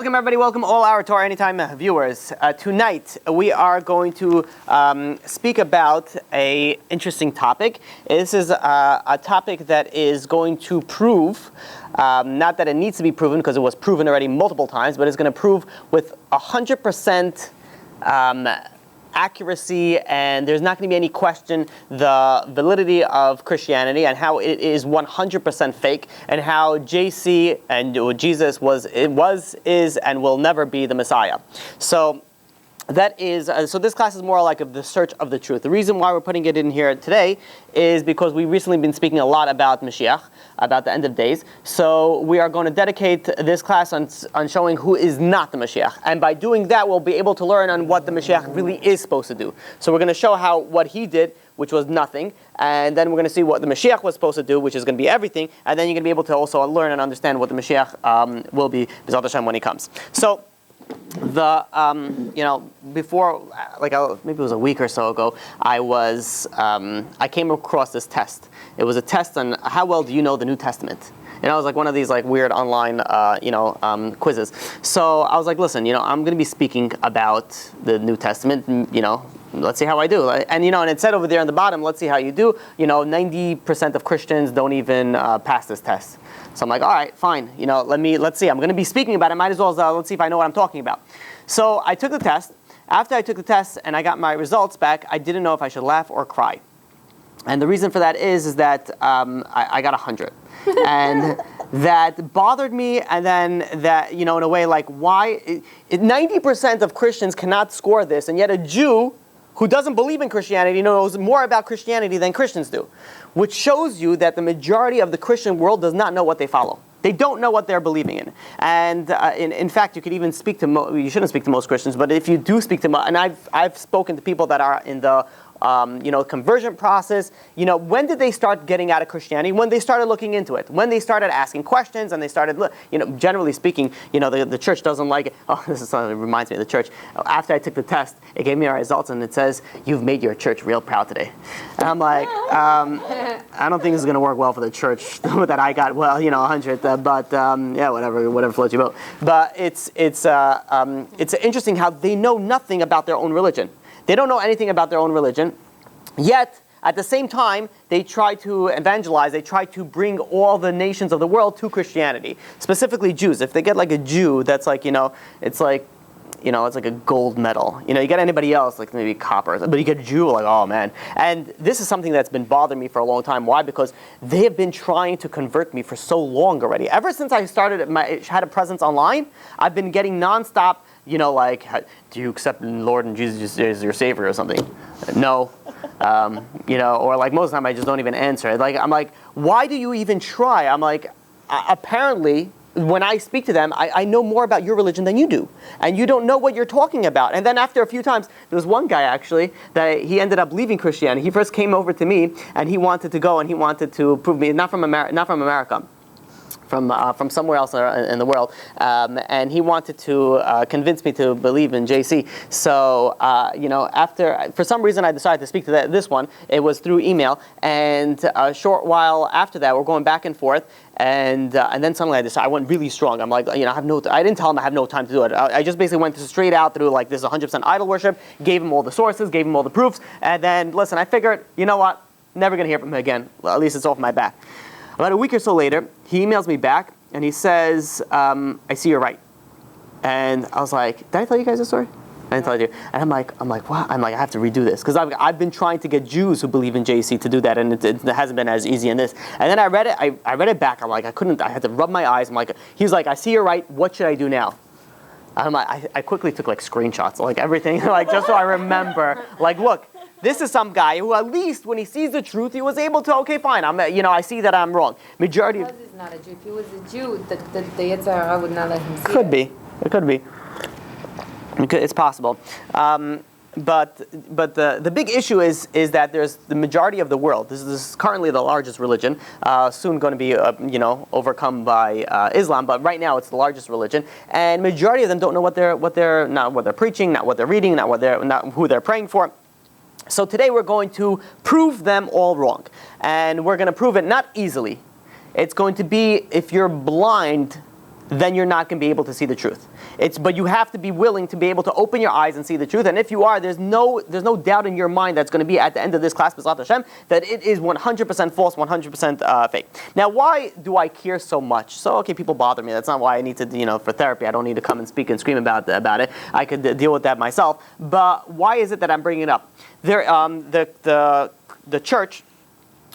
Welcome everybody, welcome all our Torah Anytime viewers. Tonight we are going to speak about an interesting topic. This is a topic that is going to prove, not that it needs to be proven because it was proven already multiple times, but it's going to prove with 100% accuracy, and there's not going to be any question the validity of Christianity and how it is 100% fake, and how JC and Jesus is, and will never be the Messiah. So that is, so this class is more like of the search of the truth. The reason why we're putting it in here today is because we've recently been speaking a lot about Mashiach, about the end of days. So we are going to dedicate this class on showing who is not the Mashiach. And by doing that, we'll be able to learn on what the Mashiach really is supposed to do. So we're going to show what he did, which was nothing. And then we're going to see what the Mashiach was supposed to do, which is going to be everything. And then you're going to be able to also learn and understand what the Mashiach will be, B'ezrat Hashem, when he comes. So before, maybe it was a week or so ago, I came across this test. It was a test on how well do you know the New Testament. And it was like one of these weird online, quizzes. So I was like, listen, I'm going to be speaking about the New Testament, let's see how I do. And and it said over there on the bottom, let's see how you do. 90% of Christians don't even pass this test. So I'm like, all right, fine. Let's see. I'm going to be speaking about it. Might as well, let's see if I know what I'm talking about. So I took the test. After I took the test and I got my results back, I didn't know if I should laugh or cry. And the reason for that is that I got 100. And that bothered me, and then that, in a way, why? 90% of Christians cannot score this, and yet a Jew who doesn't believe in Christianity knows more about Christianity than Christians do, which shows you that the majority of the Christian world does not know what they follow. They don't know what they're believing in. And in fact, you could even speak to, you shouldn't speak to most Christians, but if you do speak to, and I've spoken to people that are in the conversion process. When did they start getting out of Christianity? When they started looking into it. When they started asking questions, and they started, generally speaking, the church doesn't like it. Oh, this is something that reminds me of the church. After I took the test, it gave me our results, and it says, "You've made your church real proud today." And I'm like, I don't think this is going to work well for the church that I got. 100, but whatever floats your boat. But it's interesting how they know nothing about their own religion. They don't know anything about their own religion, yet at the same time they try to evangelize. They try to bring all the nations of the world to Christianity, specifically Jews. If they get a Jew, that's it's like a gold medal. You get anybody else, maybe copper, but you get a Jew, oh man. And this is something that's been bothering me for a long time. Why? Because they have been trying to convert me for so long already. Ever since I had a presence online, I've been getting nonstop. Do you accept Lord and Jesus as your Savior or something? No. Or most of the time I just don't even answer. I'm like, why do you even try? I'm like, apparently, when I speak to them, I know more about your religion than you do. And you don't know what you're talking about. And then after a few times, there was one guy actually, that he ended up leaving Christianity. He first came over to me, and he wanted to go, and he wanted to prove me, not from America. From somewhere else in the world, and he wanted to convince me to believe in JC. So after, for some reason, I decided to speak to this one. It was through email, and a short while after that, we're going back and forth, and then suddenly I decided I went really strong. I'm like, I didn't tell him I have no time to do it. I just basically went straight out through this 100% idol worship, gave him all the sources, gave him all the proofs, and then listen, I figured, you know what, never gonna hear from him again. Well, at least it's off my back. About a week or so later, he emails me back, and he says, I see you're right. And I was like, did I tell you guys this story? I didn't tell you. And I'm like, what? I'm like, I have to redo this. Because I've been trying to get Jews who believe in JC to do that, and it hasn't been as easy in this. And then I read it, I read it back. I'm like, I had to rub my eyes. I'm like, he's like, I see you're right. What should I do now? I'm like, I quickly took screenshots, everything, just so I remember. Look. This is some guy who, at least when he sees the truth, he was able to, okay, fine, I see that I'm wrong. Majority because he's not a Jew. If he was a Jew, the Yetzer Hara would not let him see Could be. It could be. It's possible. But the big issue is that there's the majority of the world. This is currently the largest religion. Soon going to be overcome by Islam. But right now it's the largest religion, and majority of them don't know what they're preaching, not what they're reading, not who they're praying for. So today we're going to prove them all wrong. And we're going to prove it not easily. It's going to be, if you're blind, then you're not going to be able to see the truth. But you have to be willing to be able to open your eyes and see the truth. And if you are, there's no doubt in your mind that's going to be at the end of this class, B'ezrat Hashem, that it is 100% false, 100% fake. Now, why do I care so much? So, okay, people bother me. That's not why I need to, for therapy. I don't need to come and speak and scream about it. I could deal with that myself. But why is it that I'm bringing it up? The church,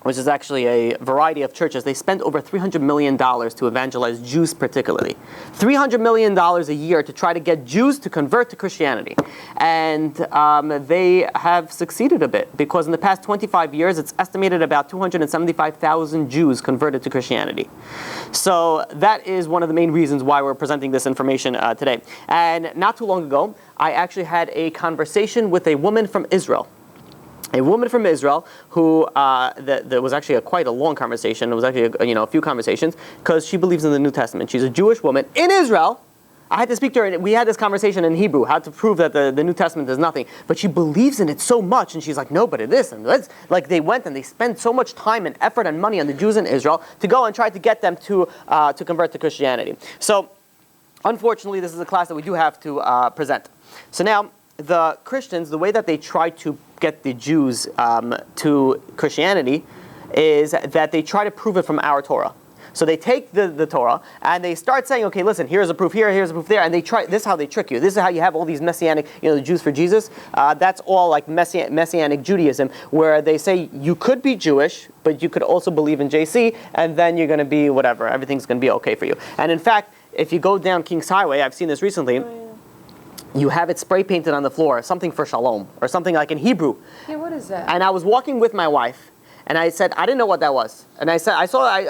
which is actually a variety of churches, they spend over $300 million to evangelize Jews particularly. $300 million a year to try to get Jews to convert to Christianity. And they have succeeded a bit, because in the past 25 years, it's estimated about 275,000 Jews converted to Christianity. So that is one of the main reasons why we're presenting this information today. And not too long ago, I actually had a conversation with a woman from Israel. A woman from Israel who, that was actually quite a long conversation. It was actually a few conversations, because she believes in the New Testament. She's a Jewish woman in Israel. I had to speak to her, and we had this conversation in Hebrew, how to prove that the New Testament is nothing. But she believes in it so much, and she's like, no, but it is. And that's, like, they went and they spent so much time and effort and money on the Jews in Israel to go and try to get them to convert to Christianity. So, unfortunately, this is a class that we do have to present. So now, the Christians, the way that they try to get the Jews to Christianity is that they try to prove it from our Torah. So they take the Torah and they start saying, okay, listen, here's a proof here, here's a proof there, and they try. This is how they trick you. This is how you have all these messianic, the Jews for Jesus. That's all like messianic Judaism, where they say you could be Jewish, but you could also believe in JC, and then you're going to be whatever. Everything's going to be okay for you. And in fact, if you go down King's Highway, I've seen this recently. You have it spray painted on the floor, something for shalom, or something like in Hebrew. Yeah, what is that? And I was walking with my wife, and I said, I didn't know what that was. And I said, I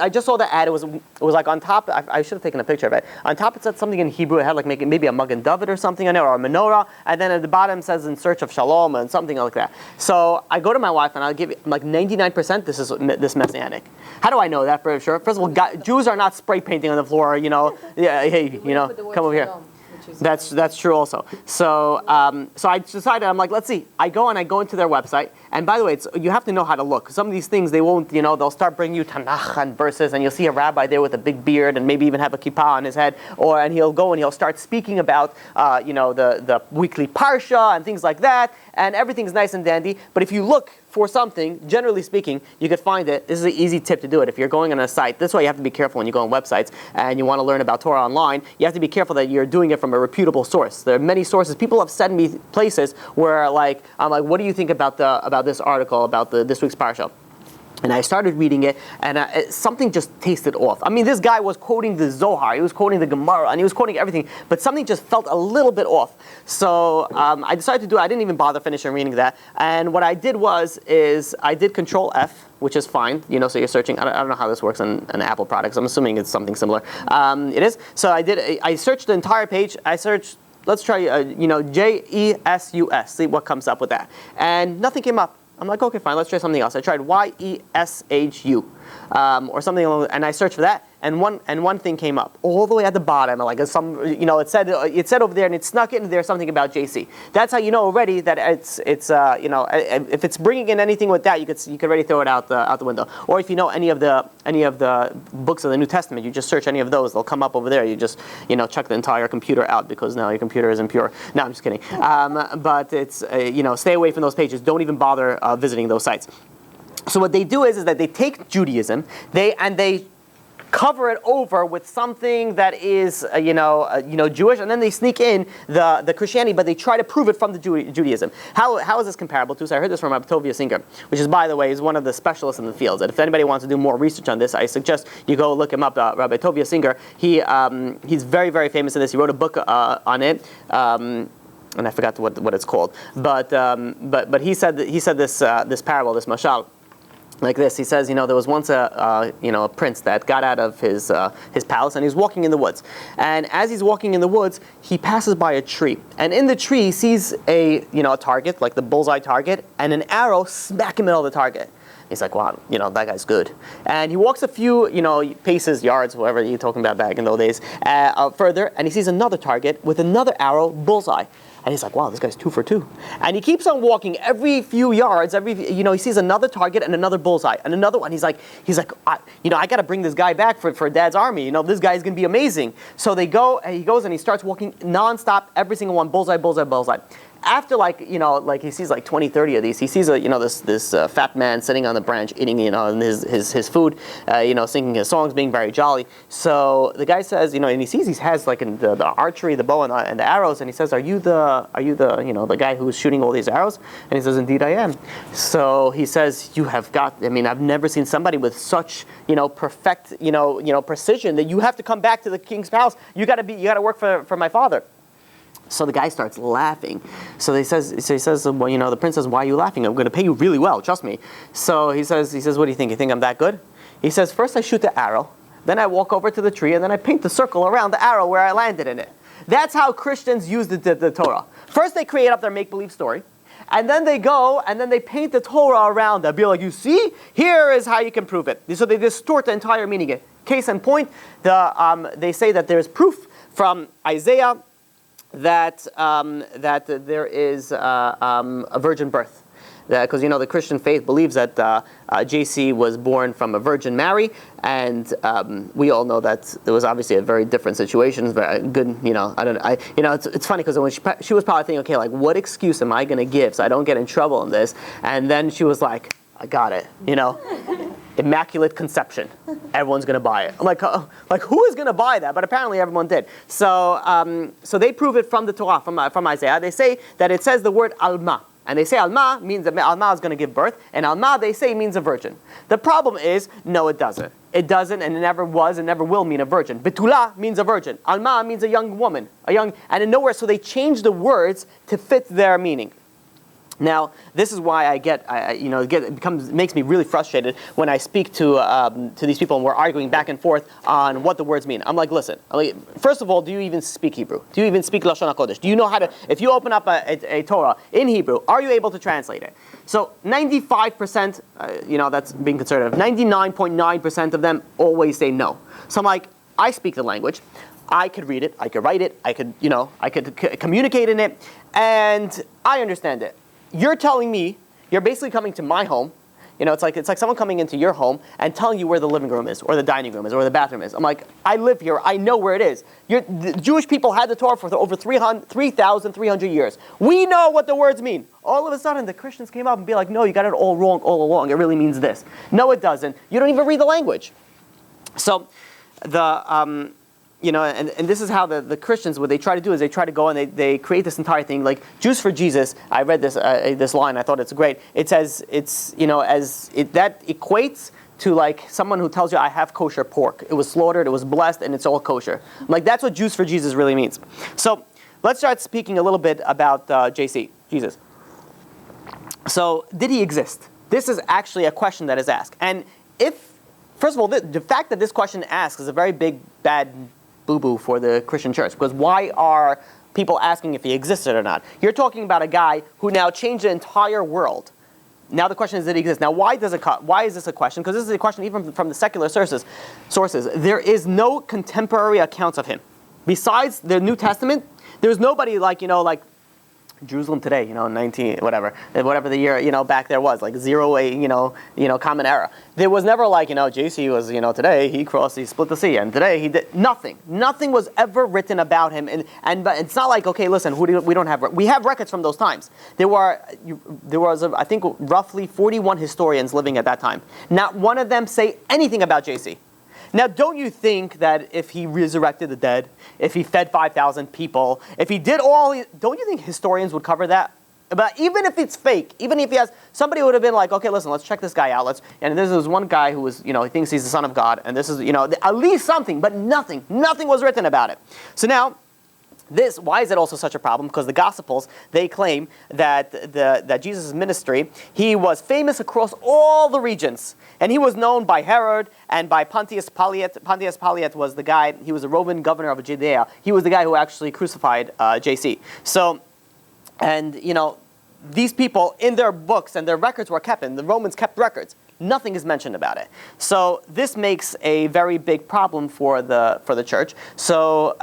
just saw the ad. It was like on top. I should have taken a picture of it. On top, it said something in Hebrew. It had like maybe a Magen David or something on it, or a menorah. And then at the bottom it says in search of shalom and something like that. So I go to my wife and I'll give like 99%. This messianic. How do I know that for sure? First of all, Jews are not spray painting on the floor. Yeah, hey, come over here. That's true also. So I decided, I'm like, let's see. I go into their website, and by the way, you have to know how to look. Some of these things they won't, they'll start bringing you Tanakh and verses, and you'll see a rabbi there with a big beard and maybe even have a kippah on his head, and he'll go and he'll start speaking about the weekly parsha and things like that, and everything's nice and dandy. But if you look for something, generally speaking, you could find it. This is an easy tip to do it. If you're going on a site, that's why you have to be careful when you go on websites and you want to learn about Torah online. You have to be careful that you're doing it from a reputable source. There are many sources. People have sent me places where I'm like, what do you think about this article about this week's parsha? And I started reading it, and something just tasted off. I mean, this guy was quoting the Zohar, he was quoting the Gemara, and he was quoting everything, but something just felt a little bit off. So I decided to do it. I didn't even bother finishing reading that. And what I did is I did Control F, which is fine, so you're searching. I don't know how this works on Apple products. I'm assuming it's something similar. It is. So I searched the entire page. I searched, let's try, JESUS, see what comes up with that. And nothing came up. I'm like, okay, fine, let's try something else. I tried YESHU, or something along, and I searched for that, and one thing came up all the way at the bottom. Like it said over there, and it snuck in there something about JC. That's how you know already that it's if it's bringing in anything with that, you could already throw it out the window. Or if you know any of the books of the New Testament, you just search any of those, they'll come up over there. You just chuck the entire computer out because now your computer is impure. No, I'm just kidding. But it's stay away from those pages. Don't even bother visiting those sites. So what they do is that they take Judaism, they cover it over with something that is Jewish, and then they sneak in the Christianity, but they try to prove it from the Judaism. How is this comparable to? So I heard this from Rabbi Tovia Singer, which is, by the way, is one of the specialists in the field. And if anybody wants to do more research on this, I suggest you go look him up. Rabbi Tovia Singer. He's very, very famous in this. He wrote a book on it. And I forgot what it's called, but he said this parable, this mashal, like this. He says, there was once a prince that got out of his palace, and he's walking in the woods. And as he's walking in the woods, he passes by a tree, and in the tree he sees a target, like the bullseye target, and an arrow smack in the middle of the target. He's like, wow, that guy's good. And he walks a few, paces, yards, whatever you're talking about back in those days, further, and he sees another target with another arrow, bullseye. And he's like, wow, this guy's 2 for 2. And he keeps on walking every few yards, he sees another target and another bullseye and another one. He's like, I got to bring this guy back for Dad's army. This guy's going to be amazing. So he goes and he starts walking nonstop, every single one, bullseye, bullseye, bullseye. After he sees 20, 30 of these, he sees this fat man sitting on the branch eating his food, singing his songs, being very jolly. So the guy says, and he sees he has the archery, the bow and the arrows, and he says, are you the guy who's shooting all these arrows? And he says, indeed I am. So he says, you have got, I've never seen somebody with such perfect precision that you have to come back to the king's palace. You got to work for my father. So the guy starts laughing. So he says, well, the prince says, why are you laughing? I'm going to pay you really well, trust me. So he says, what do you think? You think I'm that good? He says, first I shoot the arrow, then I walk over to the tree, and then I paint the circle around the arrow where I landed in it. That's how Christians use the Torah. First they create up their make-believe story, and then they go and then they paint the Torah around it. Be like, you see? Here is how you can prove it. So they distort the entire meaning. Case in point, they say that there is proof from Isaiah that there is a virgin birth. Because the Christian faith believes that JC was born from a Virgin Mary, and we all know that it was obviously a very different situation. Very good, it's funny because when she was probably thinking, okay, what excuse am I going to give so I don't get in trouble in this? And then she was like, I got it, Immaculate Conception. Everyone's going to buy it. I'm like, who is going to buy that? But apparently everyone did. So they prove it from the Torah, from Isaiah. They say that it says the word Alma. And they say Alma means that Alma is going to give birth. And Alma, they say, means a virgin. The problem is, no, it doesn't. It doesn't, and it never was and never will mean a virgin. Betula means a virgin. Alma means a young woman. And in nowhere, so they change the words to fit their meaning. Now, this is why it makes me really frustrated when I speak to these people and we're arguing back and forth on what the words mean. I'm like, listen, first of all, do you even speak Hebrew? Do you even speak Lashon HaKodesh? Do you know how to, if you open up a Torah in Hebrew, are you able to translate it? So 95%, that's being conservative, 99.9% of them always say no. So I'm like, I speak the language. I could read it, I could write it, I could communicate in it, and I understand it. You're telling me, you're basically coming to my home. It's like someone coming into your home and telling you where the living room is, or the dining room is, or the bathroom is. I'm like, I live here. I know where it is. The Jewish people had the Torah for over 3,300 years. We know what the words mean. All of a sudden, the Christians came up and be like, no, you got it all wrong all along. It really means this. No, it doesn't. You don't even read the language. So and this is how the Christians, what they try to do is they try to go and they create this entire thing, like Jews for Jesus. I read this line, I thought it's great. It says, that equates to someone who tells you, I have kosher pork. It was slaughtered, it was blessed, and it's all kosher. That's what Jews for Jesus really means. So let's start speaking a little bit about Jesus. So did he exist? This is actually a question that is asked. And first of all, the fact that this question asks is a very big, bad boo-boo for the Christian church, because why are people asking if he existed or not? You're talking about a guy who now changed the entire world. Now the question is, did he exist? Now why is this a question? Because this is a question even from the secular sources. There is no contemporary accounts of him. Besides the New Testament, there's nobody like Jerusalem today, whatever the year, back there was, 08, common era. There was never JC was, today he split the sea, and today he did nothing. Nothing was ever written about him, but it's not like, okay, listen, we have records from those times. There was, I think, roughly 41 historians living at that time. Not one of them say anything about JC. Now, don't you think that if he resurrected the dead, if he fed 5,000 people, if he did don't you think historians would cover that? But even if it's fake, even if somebody would have been like, okay, listen, let's check this guy out. And this is one guy who was, he thinks he's the son of God, and this is, at least something, but nothing was written about it. So now, why is it also such a problem? Because the Gospels, they claim that Jesus' ministry, he was famous across all the regions. And he was known by Herod and by Pontius Pilate. Pontius Pilate was the guy, he was a Roman governor of Judea. He was the guy who actually crucified JC. So, and these people, in their books and their records were kept, and the Romans kept records. Nothing is mentioned about it. So this makes a very big problem for the church. So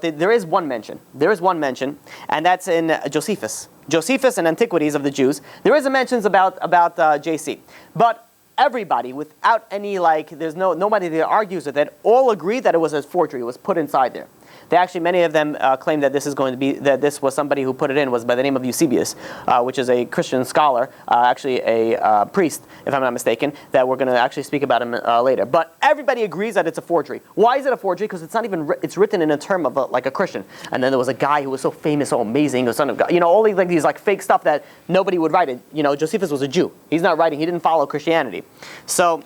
there is one mention. There is one mention, and that's in Josephus. Josephus and Antiquities of the Jews. There is a mentions about JC, but everybody, without any there's nobody that argues with it. All agree that it was a forgery. It was put inside there. They actually, many of them claim that this was somebody who put it in was by the name of Eusebius, which is a Christian scholar, actually a priest, if I'm not mistaken, that we're going to actually speak about him later. But everybody agrees that it's a forgery. Why is it a forgery? Because it's not even, it's written in a term of a Christian. And then there was a guy who was so famous, so amazing, the son of God. All these fake stuff that nobody would write it. Josephus was a Jew. He's not writing, he didn't follow Christianity. So,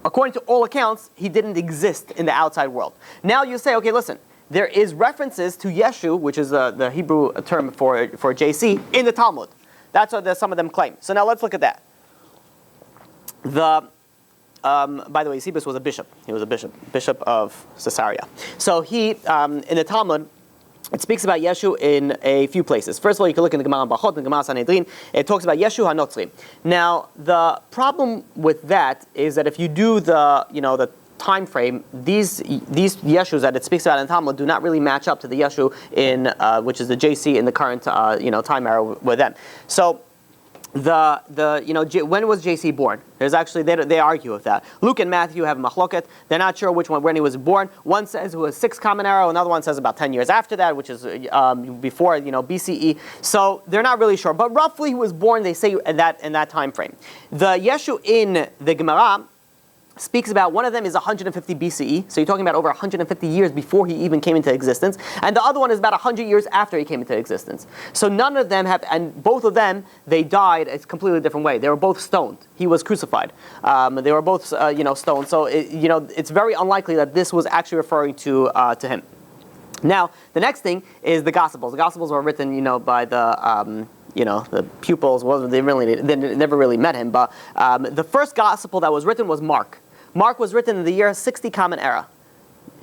according to all accounts, he didn't exist in the outside world. Now you say, okay, listen, there is references to Yeshu, which is the Hebrew term for JC, in the Talmud. That's what some of them claim. So now let's look at that. By the way, Eusebius was a bishop. He was a bishop of Caesarea. So he, in the Talmud, it speaks about Yeshu in a few places. First of all, you can look in the Gemara Bachot, the Gemara Sanhedrin. It talks about Yeshu HaNotzri. Now, the problem with that is that if you do the time frame, these Yeshus that it speaks about in Talmud do not really match up to the Yeshu in which is the JC in the current time era with them. So when was JC born? There's actually, they argue with that. Luke and Matthew have a machloket. They're not sure when he was born. One says it was 6th common era. Another one says about 10 years after that, which is before BCE. So they're not really sure. But roughly he was born, they say, in that time frame. The Yeshu in the Gemara speaks about, one of them is 150 BCE, so you're talking about over 150 years before he even came into existence, and the other one is about 100 years after he came into existence. So none of them have, and both of them, they died a completely different way. They were both stoned. He was crucified. They were both, stoned. So it's very unlikely that this was actually referring to him. Now, the next thing is the Gospels. The Gospels were written, by the the pupils. They never really met him. But the first Gospel that was written was Mark. Mark was written in the year 60 Common Era.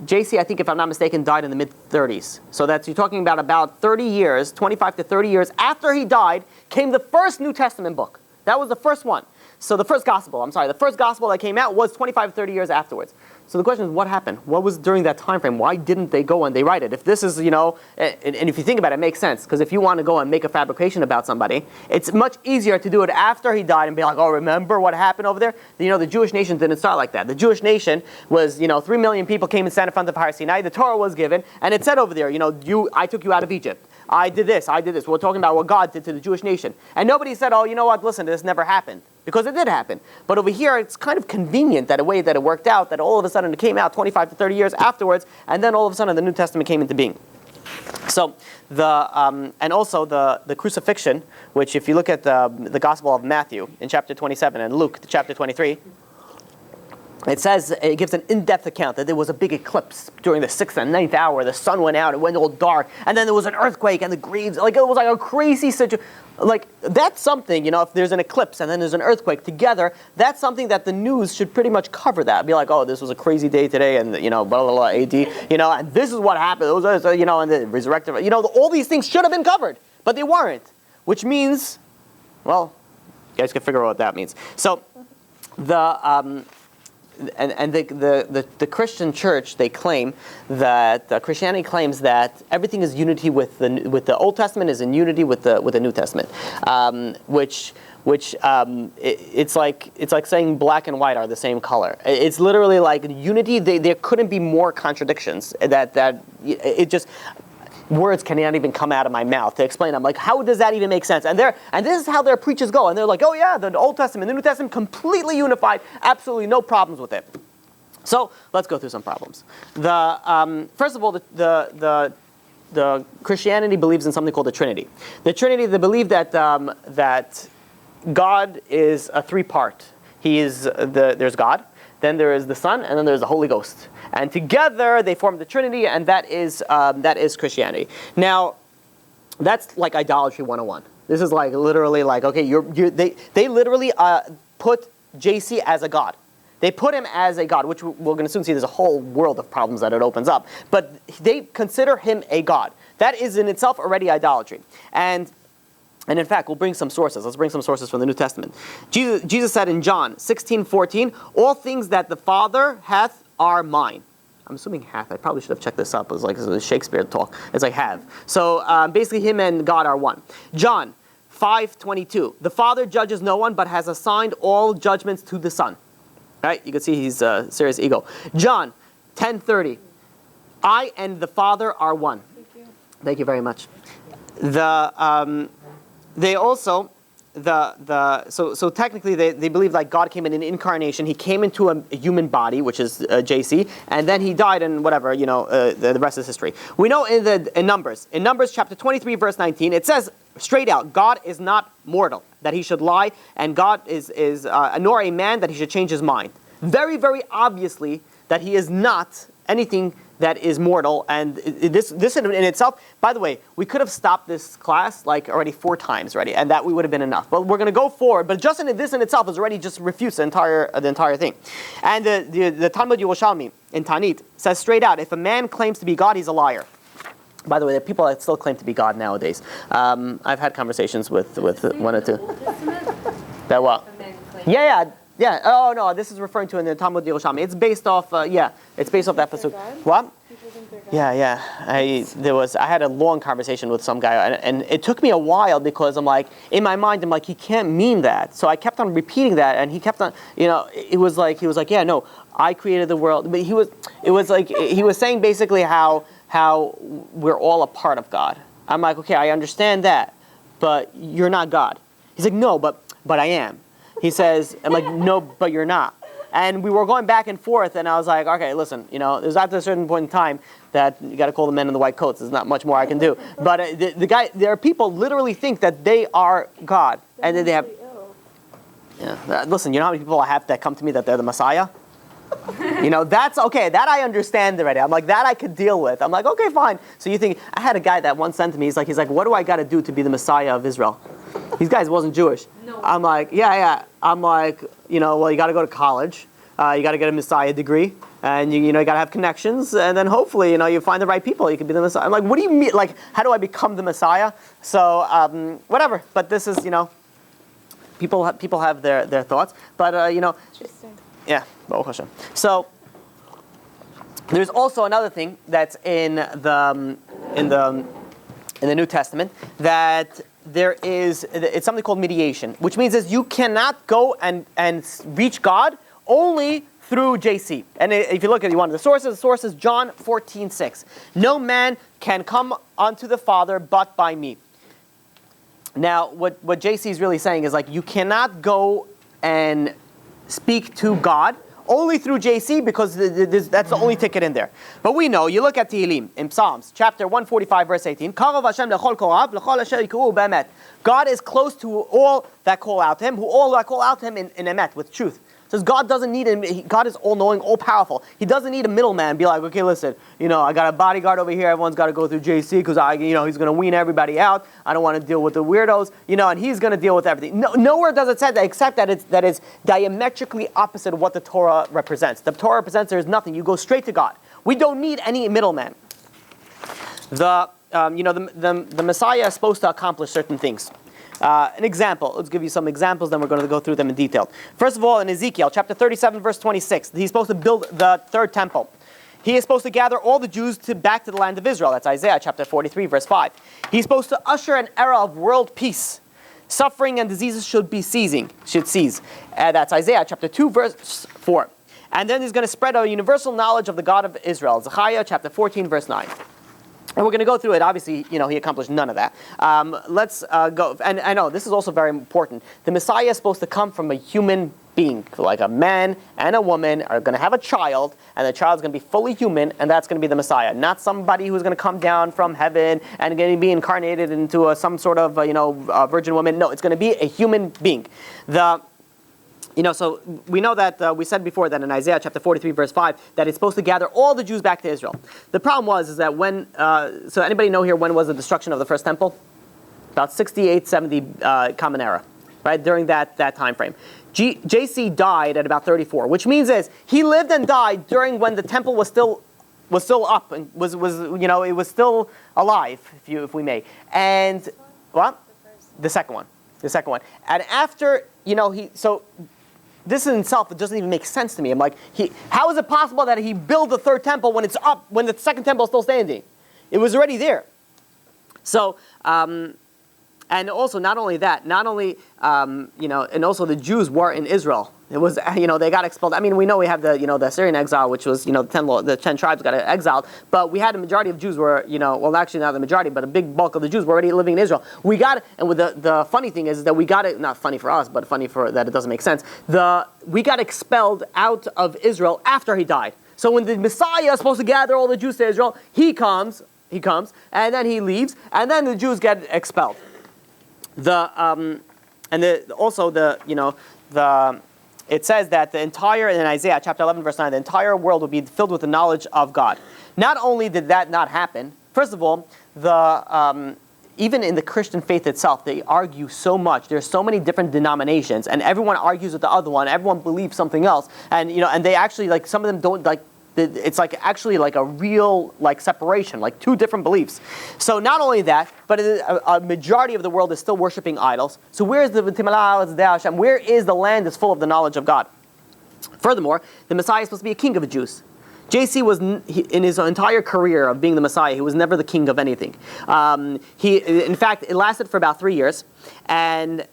JC, I think, if I'm not mistaken, died in the mid-30s. So you're talking about 30 years, 25 to 30 years after he died, came the first New Testament book. That was the first one. So the first gospel that came out was 25 to 30 years afterwards. So the question is, what happened? What was during that time frame? Why didn't they go and they write it? If this is, and if you think about it, it makes sense. Because if you want to go and make a fabrication about somebody, it's much easier to do it after he died and be like, oh, remember what happened over there? The Jewish nation didn't start like that. The Jewish nation was, 3 million people came and stand in front of Har Sinai. The Torah was given, and it said over there, I took you out of Egypt. I did this. We're talking about what God did to the Jewish nation. And nobody said, oh, you know what, listen, this never happened. Because it did happen. But over here, it's kind of convenient that a way that it worked out, that all of a sudden it came out 25 to 30 years afterwards, and then all of a sudden the New Testament came into being. So, and also the crucifixion, which if you look at the Gospel of Matthew in chapter 27 and Luke chapter 23, it gives an in-depth account that there was a big eclipse during the 6th and 9th hour. The sun went out, it went all dark, and then there was an earthquake, and the graves, it was like a crazy situation. That's something, if there's an eclipse and then there's an earthquake together, that's something that the news should pretty much cover that. Be like, oh, this was a crazy day today, and, blah, blah, blah, AD, and this is what happened, and the resurrected, all these things should have been covered, but they weren't, which means, well, you guys can figure out what that means. So, the Christian church, they claim that Christianity claims that everything is unity with the Old Testament is in unity with the New Testament, it's like saying black and white are the same color. It's literally like unity. There couldn't be more contradictions. That it just. Words cannot even come out of my mouth to explain. I'm like, how does that even make sense? And this is how their preachers go. And they're like, oh yeah, the Old Testament, the New Testament, completely unified, absolutely no problems with it. So let's go through some problems. First of all, the Christianity believes in something called the Trinity. The Trinity, they believe that God is a three-part. There's God, then there is the Son, and then there's the Holy Ghost. And together they form the Trinity, and that is Christianity. Now, that's like idolatry 101. This is like literally like, okay, they literally put JC as a god. They put him as a god, which we're going to soon see. There's a whole world of problems that it opens up. But they consider him a god. That is in itself already idolatry. And And in fact, we'll bring some sources. Let's bring some sources from the New Testament. Jesus said in John 16:14, all things that the Father hath are mine. I'm assuming hath. I probably should have checked this up. It was like a Shakespeare talk. It's like have. So basically him and God are one. John 5:22, the Father judges no one, but has assigned all judgments to the Son. Right? You can see he's a serious ego. John 10:30, I and the Father are one. Thank you. Thank you very much. They also, so technically they believe like God came in an incarnation. He came into a human body, which is JC, and then he died, and whatever, the rest is history. We know in Numbers chapter 23 verse 19, it says straight out, God is not mortal, that he should lie, and God is nor a man that he should change his mind. Very, very obviously that he is not anything that is mortal, and this in itself, by the way, we could have stopped this class like already 4 times already, and that we would have been enough. But we're going to go forward, but just this in itself is already just refutes the entire thing. And the Talmud Yerushalmi in Tanit says straight out, if a man claims to be God, he's a liar. By the way, there are people that still claim to be God nowadays. I've had conversations with one or two. That what? Yeah. Oh no, this is referring to in the Talmud Yerushalmi. It's based off. It's based off that pasuk. What? People think they're God. Yeah. I had a long conversation with some guy, and it took me a while because I'm like, in my mind, I'm like, he can't mean that. So I kept on repeating that, and he kept on, he was like, yeah, no, I created the world. But he was saying basically how we're all a part of God. I'm like, okay, I understand that, but you're not God. He's like, no, but I am. He says, I'm like, no, but you're not. And we were going back and forth, and I was like, okay, listen, there's after a certain point in time that you got to call the men in the white coats. There's not much more I can do. But the guy, there are people literally think that they are God, and then they have. Yeah, listen, you know how many people I have that come to me that they're the Messiah? That's okay. That I understand already. I'm like, that I could deal with. I'm like, okay, fine. So you think, I had a guy that once sent to me, he's like, what do I got to do to be the Messiah of Israel? These guys wasn't Jewish. No. I'm like, yeah. I'm like, well, you got to go to college. You got to get a Messiah degree. And you got to have connections. And then hopefully, you find the right people. You can be the Messiah. I'm like, what do you mean? Like, how do I become the Messiah? So, whatever. But this is, people have their thoughts. But, Interesting. yeah, Baruch Hashem. So there's also another thing that's in the New Testament that it's something called mediation, which means is you cannot go and reach God only through JC. And if you look at one of the sources, John 14:6. No man can come unto the Father but by me. Now, what JC is really saying is like you cannot go and speak to God only through JC because that's the only ticket in there. But we know, you look at Tehillim in Psalms, chapter 145, verse 18. God is close to all that call out to him, all that call out to him in emet, with truth. It says God doesn't need God is all-knowing, all-powerful. He doesn't need a middleman. Be like, okay, listen, I got a bodyguard over here. Everyone's got to go through JC because he's going to wean everybody out. I don't want to deal with the weirdos, and he's going to deal with everything. Nowhere does it say that except that it's diametrically opposite of what the Torah represents. The Torah represents there is nothing. You go straight to God. We don't need any middleman. The Messiah is supposed to accomplish certain things. An example. Let's give you some examples, then we're going to go through them in detail. First of all, in Ezekiel, chapter 37, verse 26, he's supposed to build the third temple. He is supposed to gather all the Jews back to the land of Israel. That's Isaiah, chapter 43, verse 5. He's supposed to usher an era of world peace. Suffering and diseases should cease. That's Isaiah, chapter 2, verse 4. And then he's going to spread a universal knowledge of the God of Israel. Zechariah, chapter 14, verse 9. And we're going to go through it. Obviously, he accomplished none of that. Let's go. And I know this is also very important. The Messiah is supposed to come from a human being, like a man and a woman are going to have a child, and the child's going to be fully human, and that's going to be the Messiah, not somebody who's going to come down from heaven and going to be incarnated into some sort of virgin woman. No, it's going to be a human being. So we know that we said before that in Isaiah chapter 43, verse 5, that it's supposed to gather all the Jews back to Israel. The problem is that when, so anybody know here when was the destruction of the first temple? About 68, 70 Common Era, right? During that time frame. JC died at about 34, which means he lived and died during when the temple was still up and was it was still alive, if we may. And what? The first the second one. And after, so this in itself, it doesn't even make sense to me. I'm like, how is it possible that he built the third temple when it's up, when the second temple is still standing? It was already there. So, and also not only that, and also the Jews were in Israel. It was, they got expelled. I mean, we know we have the Assyrian exile, which was, the 10 tribes got exiled. But we had a majority of Jews were, well, actually not the majority, but a big bulk of the Jews were already living in Israel. We got, and with the funny thing is that we got it, not funny for us, but funny for that it doesn't make sense. We got expelled out of Israel after he died. So when the Messiah is supposed to gather all the Jews to Israel, he comes, and then he leaves, and then the Jews get expelled. It says that the entire, in Isaiah chapter 11 verse 9, the entire world will be filled with the knowledge of God. Not only did that not happen, first of all, even in the Christian faith itself, they argue so much. There's so many different denominations, and everyone argues with the other one. Everyone believes something else, and and they actually, like, some of them don't, like, it's like actually like a real, like, separation, like two different beliefs. So not only that, but a majority of the world is still worshiping idols. So where is the land that's full of the knowledge of God? Furthermore, the Messiah is supposed to be a king of the Jews. JC was, in his entire career of being the Messiah, he was never the king of anything. In fact, it lasted for about 3 years, and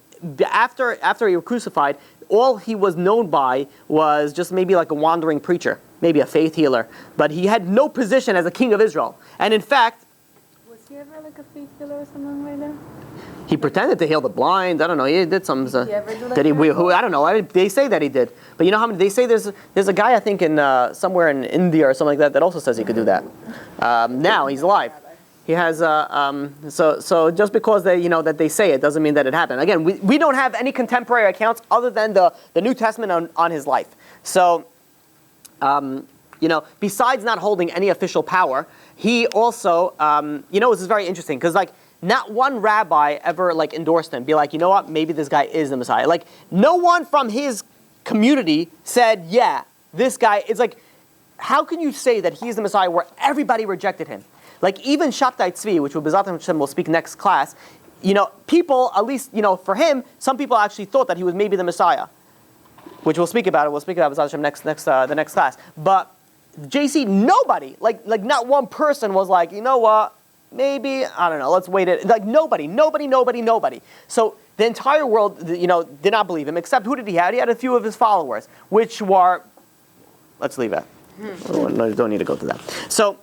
after he was crucified, all he was known by was just maybe like a wandering preacher, maybe a faith healer, but he had no position as a king of Israel. And in fact, was he ever like a faith healer or something like that? He pretended to heal the blind. I don't know. He did some. Did he ever do like did he? I don't know. They say that he did. But you know how many? They say there's a guy, I think, in somewhere in India or something like that also says he could do that. Now he's alive. He has. So just because that they say it doesn't mean that it happened. Again, we don't have any contemporary accounts other than the New Testament on his life. So, besides not holding any official power, he also, this is very interesting because, like, not one rabbi ever, like, endorsed him, be like, you know what, maybe this guy is the Messiah. Like, no one from his community said, yeah, this guy, it's like, how can you say that he's the Messiah where everybody rejected him? Like, even Shabtai Tzvi, which we'll speak next class, people, at least, for him, some people actually thought that he was maybe the Messiah, which we'll speak about it. We'll speak about it the next class. But JC, nobody, like not one person was like, you know what, maybe, I don't know, let's wait it. Like, nobody. So the entire world, did not believe him, except who did he have? He had a few of his followers, which were, let's leave it. Don't need to go to that. So,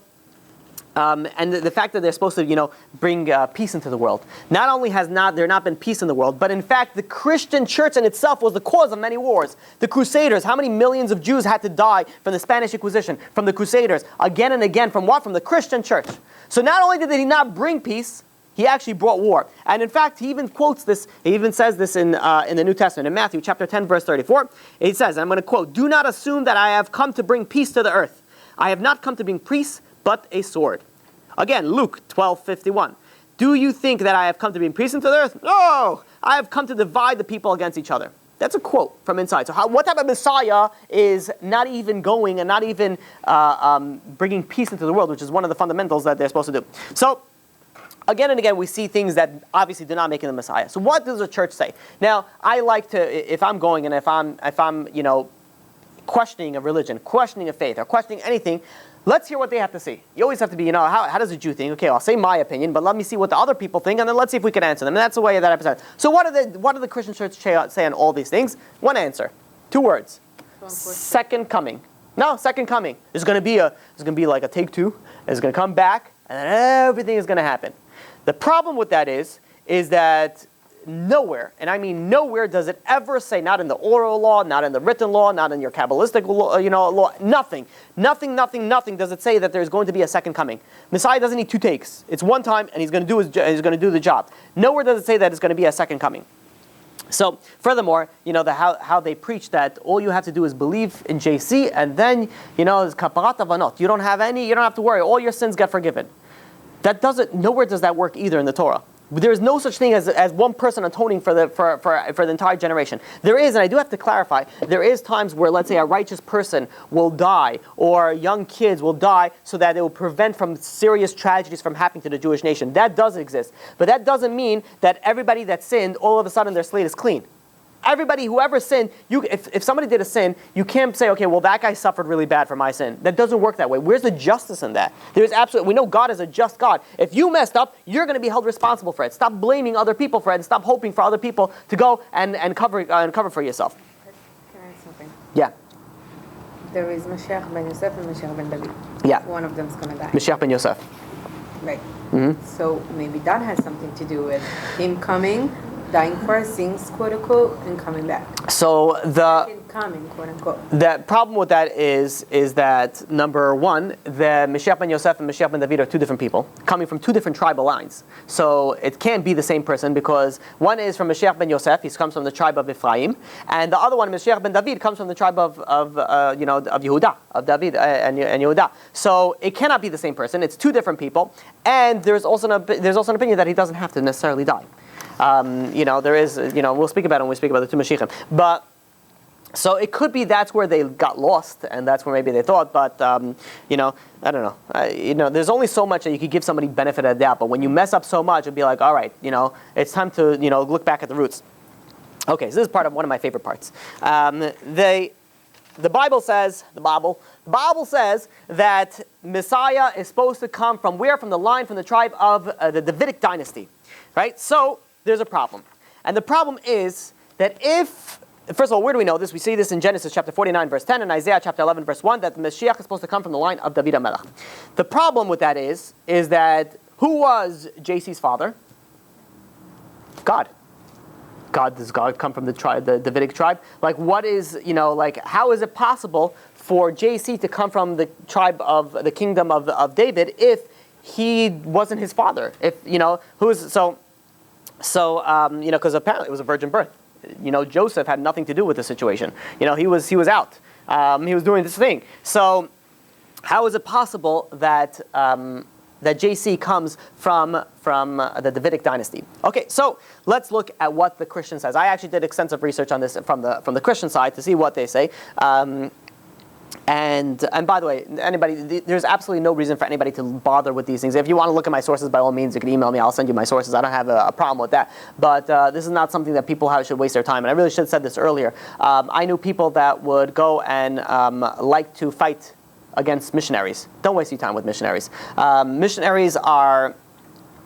and the fact that they're supposed to, bring peace into the world. Not only has there not been peace in the world, but in fact, the Christian church in itself was the cause of many wars. The Crusaders, how many millions of Jews had to die from the Spanish Inquisition, from the Crusaders, again and again, from what? From the Christian church. So not only did he not bring peace, he actually brought war. And in fact, he even quotes this, he even says this in the New Testament, in Matthew chapter 10, verse 34. He says, I'm going to quote, "Do not assume that I have come to bring peace to the earth. I have not come to bring peace, but a sword." Again, Luke 12:51. "Do you think that I have come to bring peace into the earth? No! I have come to divide the people against each other." That's a quote from inside. So what type of Messiah is not even going and not even bringing peace into the world, which is one of the fundamentals that they're supposed to do. So, again and again, we see things that obviously do not make him the Messiah. So what does the church say? Now, I like to, if I'm going and if I'm questioning a religion, questioning a faith, or questioning anything, let's hear what they have to say. You always have to be, how does a Jew think? Okay, I'll say my opinion, but let me see what the other people think, and then let's see if we can answer them. And that's the way that I present. So what do the Christian church say on all these things? One answer. 2 words. Second coming. No, second coming. There's going to be like a take two. It's going to come back, and then everything is going to happen. The problem with that is that nowhere, and I mean nowhere, does it ever say, not in the oral law, not in the written law, not in your Kabbalistic law, law, nothing does it say that there's going to be a second coming. Messiah doesn't need 2 takes. It's one time, and he's going to do the job. Nowhere does it say that it's going to be a second coming. So, furthermore, how they preach that all you have to do is believe in JC, and then, it's kaparat avanot. You don't have to worry. All your sins get forgiven. Nowhere does that work either in the Torah. There is no such thing as one person atoning for the entire generation. There is, and I do have to clarify, there is times where, let's say, a righteous person will die, or young kids will die, so that it will prevent from serious tragedies from happening to the Jewish nation. That does exist. But that doesn't mean that everybody that sinned, all of a sudden their slate is clean. Everybody, whoever sinned, if somebody did a sin, you can't say, okay, well, that guy suffered really bad for my sin. That doesn't work that way. Where's the justice in that? We know God is a just God. If you messed up, you're going to be held responsible for it. Stop blaming other people for it, and stop hoping for other people to go and cover for yourself. Can I add something? Yeah. There is Mashiach ben Yosef and Mashiach ben David. Yeah. One of them is going to die. Mashiach ben Yosef. Right. Mm-hmm. So maybe that has something to do with him coming, dying for our sins, quote unquote, and coming back. So Coming, quote unquote. the problem with that is that, number one, the Mashiach ben Yosef and Mashiach ben David are two different people, coming from two different tribal lines. So it can't be the same person, because one is from Mashiach ben Yosef, he comes from the tribe of Ephraim, and the other one, Mashiach ben David, comes from the tribe of Yehuda, of David and Yehuda. So it cannot be the same person. It's two different people, and there's also an opinion that he doesn't have to necessarily die. There is, we'll speak about it when we speak about the two Mashiachim. But, so it could be that's where they got lost, and that's where maybe they thought, but, I don't know. There's only so much that you could give somebody benefit of the doubt, but when you mess up so much, it'd be like, all right, it's time to, look back at the roots. Okay, so this is one of my favorite parts. The Bible says, the Bible says that Messiah is supposed to come from where? From the tribe of the Davidic dynasty, right? So, there's a problem. And the problem is that first of all, where do we know this? We see this in Genesis chapter 49, verse 10, and Isaiah chapter 11, verse 1, that the Mashiach is supposed to come from the line of David HaMelech. The problem with that is that who was JC's father? God. Does God come from the Davidic tribe? Like, how is it possible for JC to come from the tribe of the kingdom of David if he wasn't his father? Because apparently it was a virgin birth. Joseph had nothing to do with the situation. He was out. He was doing this thing. So, how is it possible that JC comes from the Davidic dynasty? Okay, so let's look at what the Christian says. I actually did extensive research on this from the Christian side to see what they say. And by the way, there's absolutely no reason for anybody to bother with these things. If you want to look at my sources, by all means, you can email me. I'll send you my sources. I don't have a problem with that. But this is not something that people should waste their time. And I really should have said this earlier. I knew people that would go and like to fight against missionaries. Don't waste your time with missionaries. Missionaries are...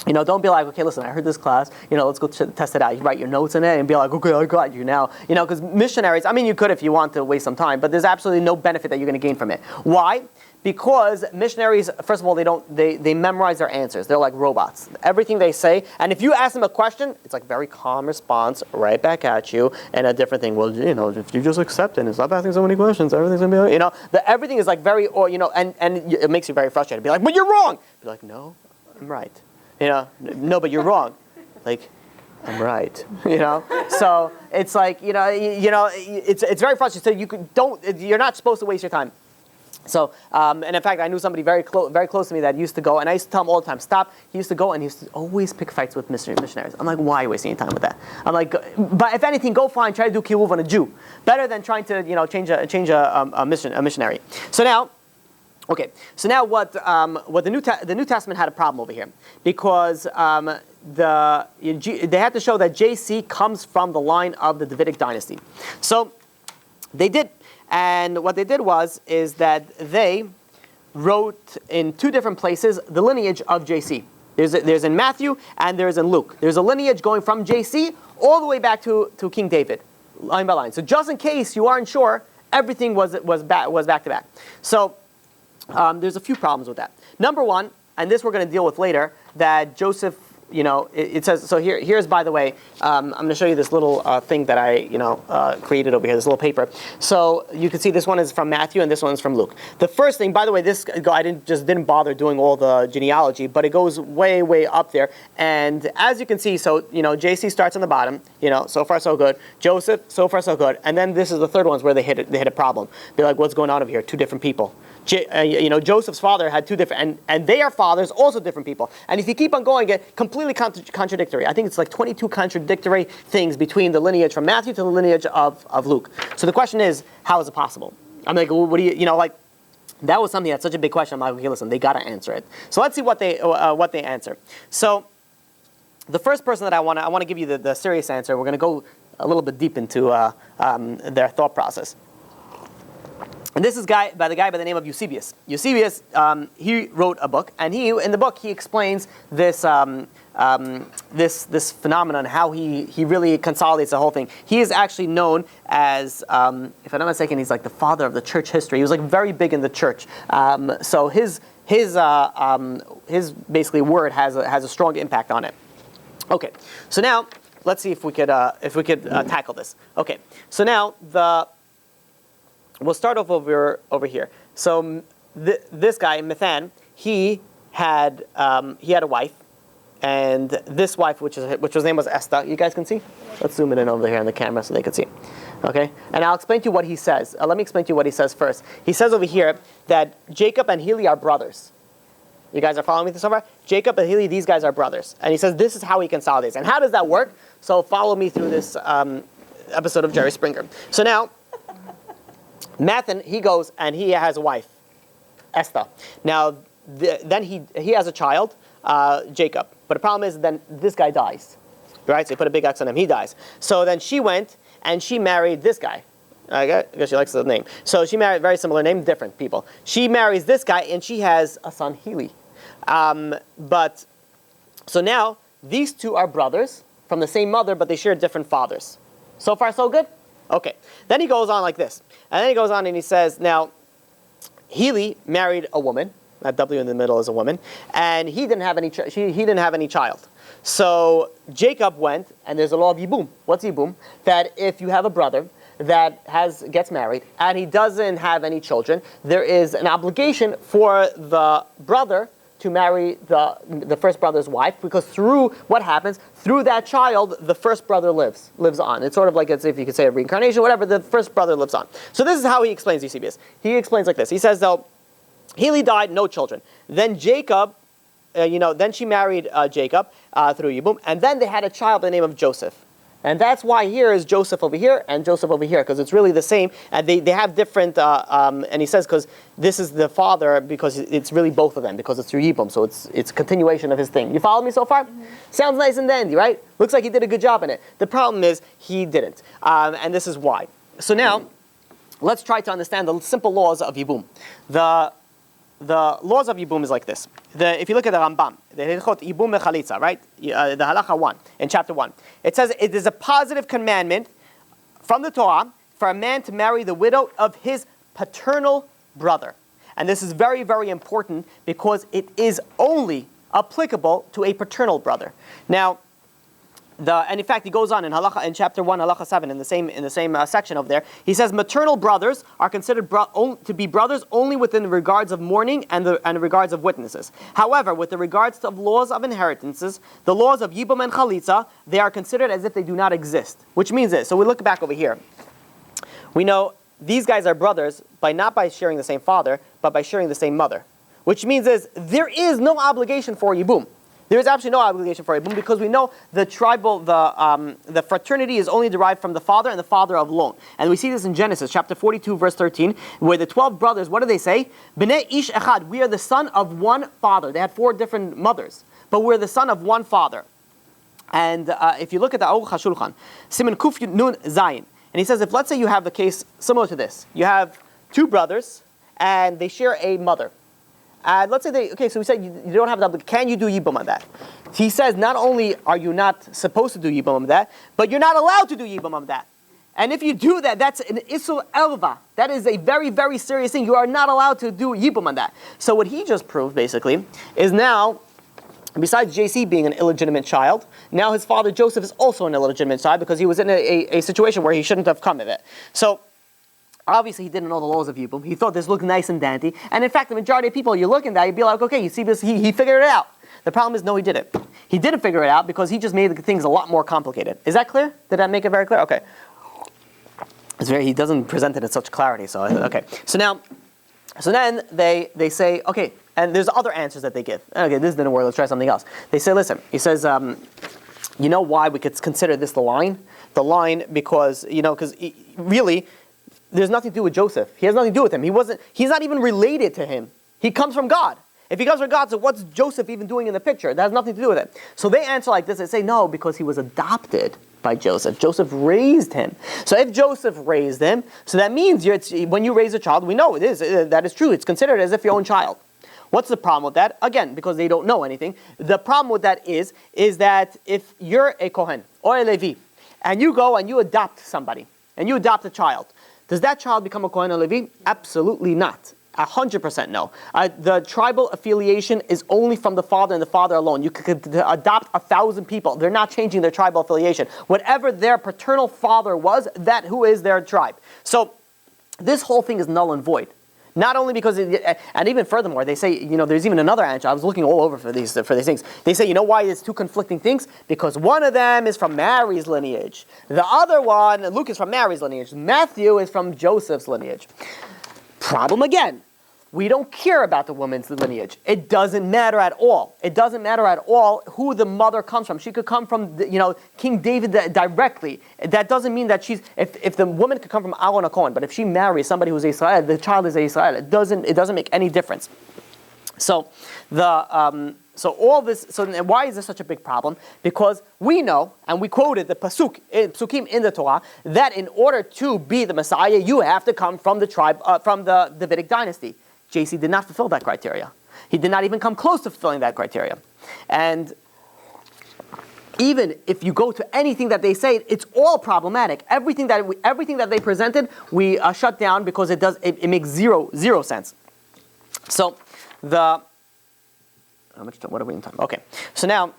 don't be like, okay, listen, I heard this class, let's go test it out. You write your notes in it and be like, okay, I got you now. Because missionaries, you could if you want to waste some time, but there's absolutely no benefit that you're going to gain from it. Why? Because missionaries, first of all, they memorize their answers. They're like robots. Everything they say, and if you ask them a question, it's like very calm response right back at you, and a different thing. Well, if you just accept it and stop asking so many questions, everything's going to be, everything is like very, and it makes you very frustrated. Be like, but you're wrong. Be like, no, I'm right. No, but you're wrong. Like, I'm right. So it's like, it's very frustrating. So you're not supposed to waste your time. So, and in fact, I knew somebody very close to me that used to go, and I used to tell him all the time, stop. He used to go, and he used to always pick fights with missionaries. I'm like, why are you wasting your time with that? I'm like, but if anything, go find, try to do kiruv on a Jew. Better than trying to, change a missionary. So now, okay, so now what the New Testament had a problem over here, because they had to show that JC comes from the line of the Davidic dynasty. So they did, and what they did is that they wrote in two different places the lineage of JC. There's in Matthew and there's in Luke. There's a lineage going from JC all the way back to King David, line by line. So just in case you aren't sure, everything was back to back. So there's a few problems with that. Number one, and this we're going to deal with later, that Joseph, it says, so here's, by the way, I'm going to show you this little thing that I, created over here, this little paper. So you can see this one is from Matthew and this one is from Luke. The first thing, by the way, I didn't bother doing all the genealogy, but it goes way, way up there. And as you can see, so, JC starts on the bottom, so far so good. Joseph, so far so good. And then this is the third one's where they hit a problem. Be like, what's going on over here? Two different people. Joseph's father had two different, and they are fathers, also different people. And if you keep on going, get completely contradictory. I think it's like 22 contradictory things between the lineage from Matthew to the lineage of Luke. So the question is, how is it possible? I'm like, what do like, that was something that's such a big question. I'm like, okay, listen, they got to answer it. So let's see what they answer. So the first person that I want to give you the serious answer. We're going to go a little bit deep into their thought process. And this is the guy by the name of Eusebius. Eusebius, he wrote a book, and in the book he explains this this phenomenon, how he really consolidates the whole thing. He is actually known as, if I'm not mistaken, he's like the father of the church history. He was like very big in the church. So his basically word has a strong impact on it. Okay, so now let's see if we could tackle this. Okay, so now we'll start off over here. So this guy, Mithan, he had a wife, and this wife, which was name was Esther. You guys can see? Let's zoom it in over here on the camera so they can see. Okay, and I'll explain to you what he says. Let me explain to you what he says first. He says over here that Jacob and Heli are brothers. You guys are following me so far? Jacob and Heli, these guys are brothers. And he says this is how he consolidates. And how does that work? So follow me through this episode of Jerry Springer. So now, Mathan, he goes and he has a wife, Esther. Now, then he has a child, Jacob. But the problem is then this guy dies. Right? So you put a big X on him, he dies. So then she went and she married this guy. I guess she likes the name. So she married, very similar name, different people. She marries this guy and she has a son, Heli. So now, these two are brothers from the same mother, but they share different fathers. So far, so good? Okay. Then he goes on like this. And then he goes on and he says, now, Heli married a woman. That W in the middle is a woman. And he didn't have any child. So Jacob went, and there's a law of Yibum. What's Yibum? That if you have a brother that gets married, and he doesn't have any children, there is an obligation for the brother to marry the first brother's wife, because through what happens, through that child, the first brother lives on. It's sort of like, as if you could say a reincarnation, whatever, the first brother lives on. So this is how he explains Eusebius. He explains like this. He says, though, Heli died, no children. Then Jacob, then she married Jacob through Yibum, and then they had a child by the name of Joseph. And that's why here is Joseph over here and Joseph over here, because it's really the same. And they have different, and he says, because this is the father, because it's really both of them, because it's through Yibum, so it's a continuation of his thing. You follow me so far? Mm-hmm. Sounds nice and dandy, right? Looks like he did a good job in it. The problem is, he didn't. And this is why. So now, let's try to understand the simple laws of Yibum. The laws of Yibum is like this. If you look at the Rambam, the Hilchot Yibum Mechalitza, right? The Halacha 1, in chapter 1. It says, it is a positive commandment from the Torah for a man to marry the widow of his paternal brother. And this is very, very important because it is only applicable to a paternal brother. Now, and in fact, he goes on in chapter 1, Halacha 7, in the same section over there. He says maternal brothers are considered to be brothers only within the regards of mourning and the regards of witnesses. However, with the regards to laws of inheritances, the laws of Yibum and Chalitza, they are considered as if they do not exist. Which means this. So we look back over here. We know these guys are brothers not by sharing the same father, but by sharing the same mother. Which means there is no obligation for Yibum. There is absolutely no obligation for Yibum because we know the fraternity is only derived from the father and the father alone. And we see this in Genesis chapter 42 verse 13 where the 12 brothers, what do they say? B'nei ish echad, we are the son of one father. They had 4 different mothers, but we're the son of one father. And if you look at the Aruch HaShulchan, Siman Kuf Nun Zayin, and he says if let's say you have a case similar to this, you have 2 brothers and they share a mother. And let's say so we said you don't have the obligation. Can you do Yibum on that? He says not only are you not supposed to do Yibum on that, but you're not allowed to do Yibum on that. And if you do that, that's an Isul Elva. That is a very, very serious thing. You are not allowed to do Yibum on that. So what he just proved, basically, is now, besides JC being an illegitimate child, now his father Joseph is also an illegitimate child because he was in a situation where he shouldn't have come of it. So, obviously, he didn't know the laws of Yibum. He thought this looked nice and dandy. And in fact, the majority of people, you look at that, you'd be like, okay, you see this, he figured it out. The problem is, no, he didn't. He didn't figure it out because he just made things a lot more complicated. Is that clear? Did that make it very clear? Okay. He doesn't present it in such clarity, so, okay. So now, So then they say, okay, and there's other answers that they give. Okay, this didn't work, let's try something else. They say, listen, he says, you know why we could consider this the line? The line because, because really, there's nothing to do with Joseph. He has nothing to do with him. He's not even related to him. He comes from God. If he comes from God, so what's Joseph even doing in the picture? That has nothing to do with it. So they answer like this. They say, no, because he was adopted by Joseph. Joseph raised him. So if Joseph raised him, so that means when you raise a child, we know that is true. It's considered as if your own child. What's the problem with that? Again, because they don't know anything. The problem with that is that if you're a Kohen or a Levi, and you go and you adopt somebody, and you adopt a child, does that child become a Kohen or Levi? Absolutely not. 100% no. The tribal affiliation is only from the father and the father alone. You could adopt 1,000 people. They're not changing their tribal affiliation. Whatever their paternal father was, that who is their tribe. So this whole thing is null and void. Not only because, and even furthermore, they say, there's even another answer. I was looking all over for these things. They say, why it's two conflicting things? Because one of them is from Mary's lineage. The other one, Luke is from Mary's lineage. Matthew is from Joseph's lineage. Problem again. We don't care about the woman's lineage. It doesn't matter at all. It doesn't matter at all who the mother comes from. She could come from, King David directly. That doesn't mean that if the woman could come from Aaron Cohen, but if she marries somebody who's Israel, the child is Israel. It doesn't make any difference. So all this. So why is this such a big problem? Because we know, and we quoted the psukim in the Torah, that in order to be the Messiah, you have to come from the tribe, from the Davidic dynasty. JC did not fulfill that criteria. He did not even come close to fulfilling that criteria. And even if you go to anything that they say, it's all problematic. Everything that they presented, we shut down because it makes zero sense. So what are we in time? Okay. So now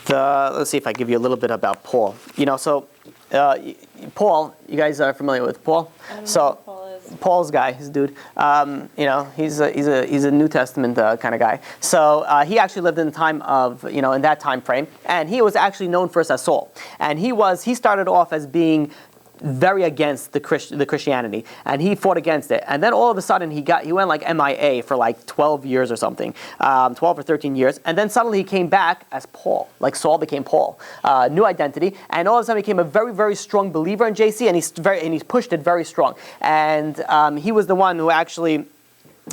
let's see if I give you a little bit about Paul. Paul, you guys are familiar with Paul? I don't know who Paul is. Paul's guy, his dude. He's a New Testament kind of guy. So he actually lived in the time of, in that time frame, and he was actually known first as Saul. And he started off as being very against the Christianity, and he fought against it. And then all of a sudden he went like MIA for like 12 years or something, 12 or 13 years, and then suddenly he came back as Paul, like Saul became Paul, new identity, and all of a sudden he became a very, very strong believer in JC, and he's pushed it very strong. And he was the one who actually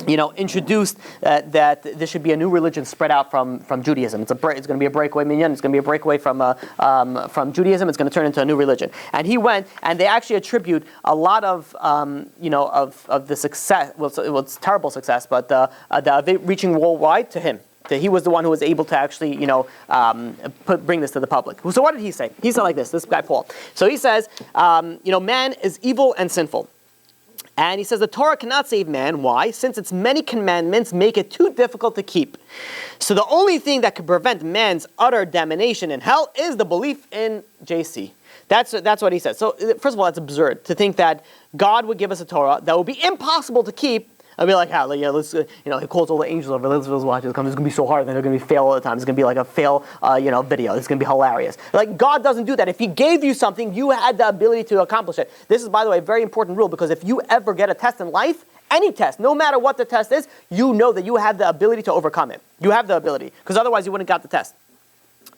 introduced that there should be a new religion spread out from Judaism. It's going to be a breakaway minyan. It's going to be a breakaway from Judaism. It's going to turn into a new religion. And he went, and they actually attribute a lot of the success. Well, it's terrible success, but the reaching worldwide to him. That he was the one who was able to actually, bring this to the public. So what did he say? He said like this guy Paul. So he says, man is evil and sinful. And he says the Torah cannot save man. Why? Since its many commandments make it too difficult to keep. So the only thing that could prevent man's utter damnation in hell is the belief in JC. That's what he says. So first of all, it's absurd to think that God would give us a Torah that would be impossible to keep. I'd be like, let's, he calls all the angels over, let's watch it. It's going to be so hard, and they're going to be fail all the time. It's going to be like a fail, video. It's going to be hilarious. Like, God doesn't do that. If He gave you something, you had the ability to accomplish it. This is, by the way, a very important rule, because if you ever get a test in life, any test, no matter what the test is, you know that you have the ability to overcome it. You have the ability, because otherwise you wouldn't have got the test.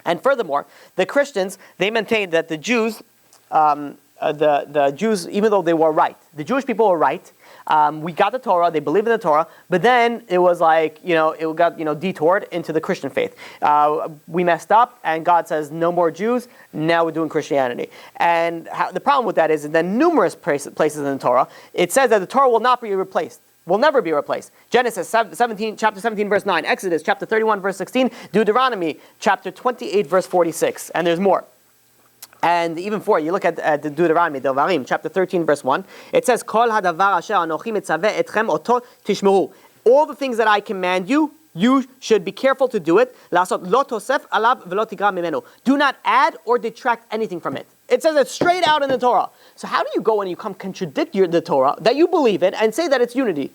And furthermore, the Christians, they maintained that the Jews, the Jews, even though they were right, the Jewish people were right. We got the Torah, they believed in the Torah, but then it was like, it got, detoured into the Christian faith. We messed up, and God says, no more Jews, now we're doing Christianity. And the problem with that is that numerous places in the Torah, it says that the Torah will not be replaced. Will never be replaced. Genesis chapter 17, verse 9. Exodus chapter 31, verse 16. Deuteronomy chapter 28, verse 46. And there's more. And even for you look at the Deuteronomy, Devarim, chapter 13, verse 1. It says, Kol hadavar asher anochi mitzaveh etchem oto tishmeru. All the things that I command you, you should be careful to do it. Lasot lo tosef alav velo tigra mimenu. Do not add or detract anything from it. It says it straight out in the Torah. So how do you go and you come contradict the Torah, that you believe it, and say that it's unity?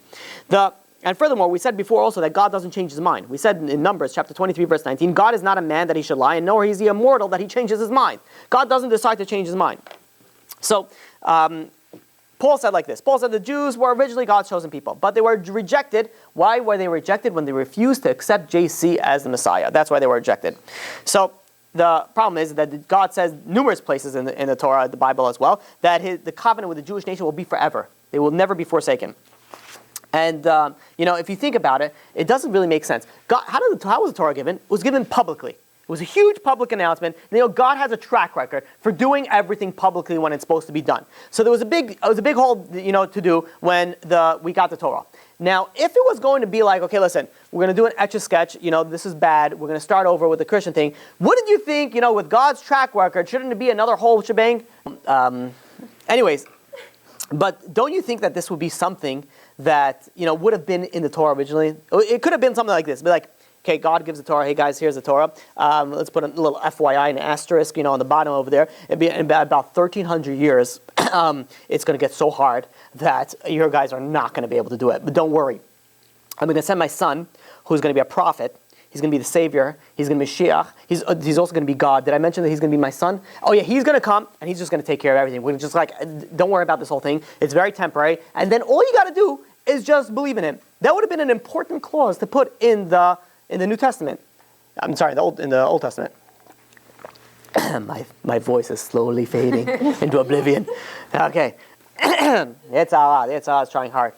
And furthermore, we said before also that God doesn't change his mind. We said in Numbers chapter 23, verse 19, God is not a man that he should lie, and nor is he a mortal that he changes his mind. God doesn't decide to change his mind. So, Paul said like this. Paul said the Jews were originally God's chosen people, but they were rejected. Why were they rejected? When they refused to accept JC as the Messiah. That's why they were rejected. So the problem is that God says numerous places in the Torah, the Bible as well, that the covenant with the Jewish nation will be forever. They will never be forsaken. And if you think about it, it doesn't really make sense. God, how was the Torah given? It was given publicly. It was a huge public announcement. And, God has a track record for doing everything publicly when it's supposed to be done. So there was a big hole, to do when we got the Torah. Now, if it was going to be like, okay, listen, we're going to do an etch-a-sketch, this is bad, we're going to start over with the Christian thing, wouldn't you think, with God's track record, shouldn't it be another whole shebang? Anyways, but don't you think that this would be something that, would have been in the Torah originally? It could have been something like this. Be like, okay, God gives the Torah. Hey guys, here's the Torah. Let's put a little FYI, an asterisk, on the bottom over there. It'd be in about 1,300 years. It's going to get so hard that your guys are not going to be able to do it. But don't worry. I'm going to send my son, who's going to be a prophet. He's going to be the Savior. He's going to be Mashiach. He's also going to be God. Did I mention that he's going to be my son? Oh yeah, he's going to come, and he's just going to take care of everything. We're just like, don't worry about this whole thing. It's very temporary. And then all you got to do is just believe in him. That would have been an important clause to put in the New Testament. I'm sorry, in the Old Testament. my voice is slowly fading into oblivion. Okay. It's Allah is trying hard.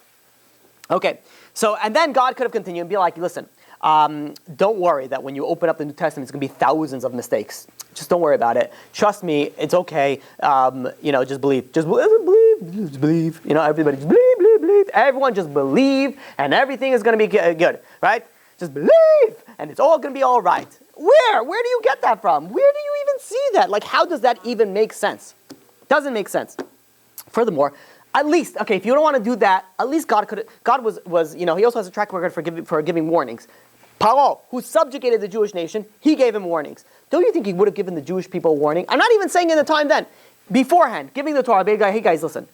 Okay. So, and then God could have continued and be like, listen, don't worry that when you open up the New Testament, it's going to be thousands of mistakes. Just don't worry about it. Trust me, it's okay. Just believe. Just believe. Everybody just believe. Everyone just believe, and everything is going to be good, right? Just believe, and it's all going to be all right. Where do you get that from? Where do you even see that? Like, how does that even make sense? Doesn't make sense. Furthermore, at least, okay, if you don't want to do that, at least God was he also has a track record for giving warnings. Paro, who subjugated the Jewish nation, he gave him warnings. Don't you think he would have given the Jewish people a warning? I'm not even saying in the time then. Beforehand, giving the Torah, hey guys, listen,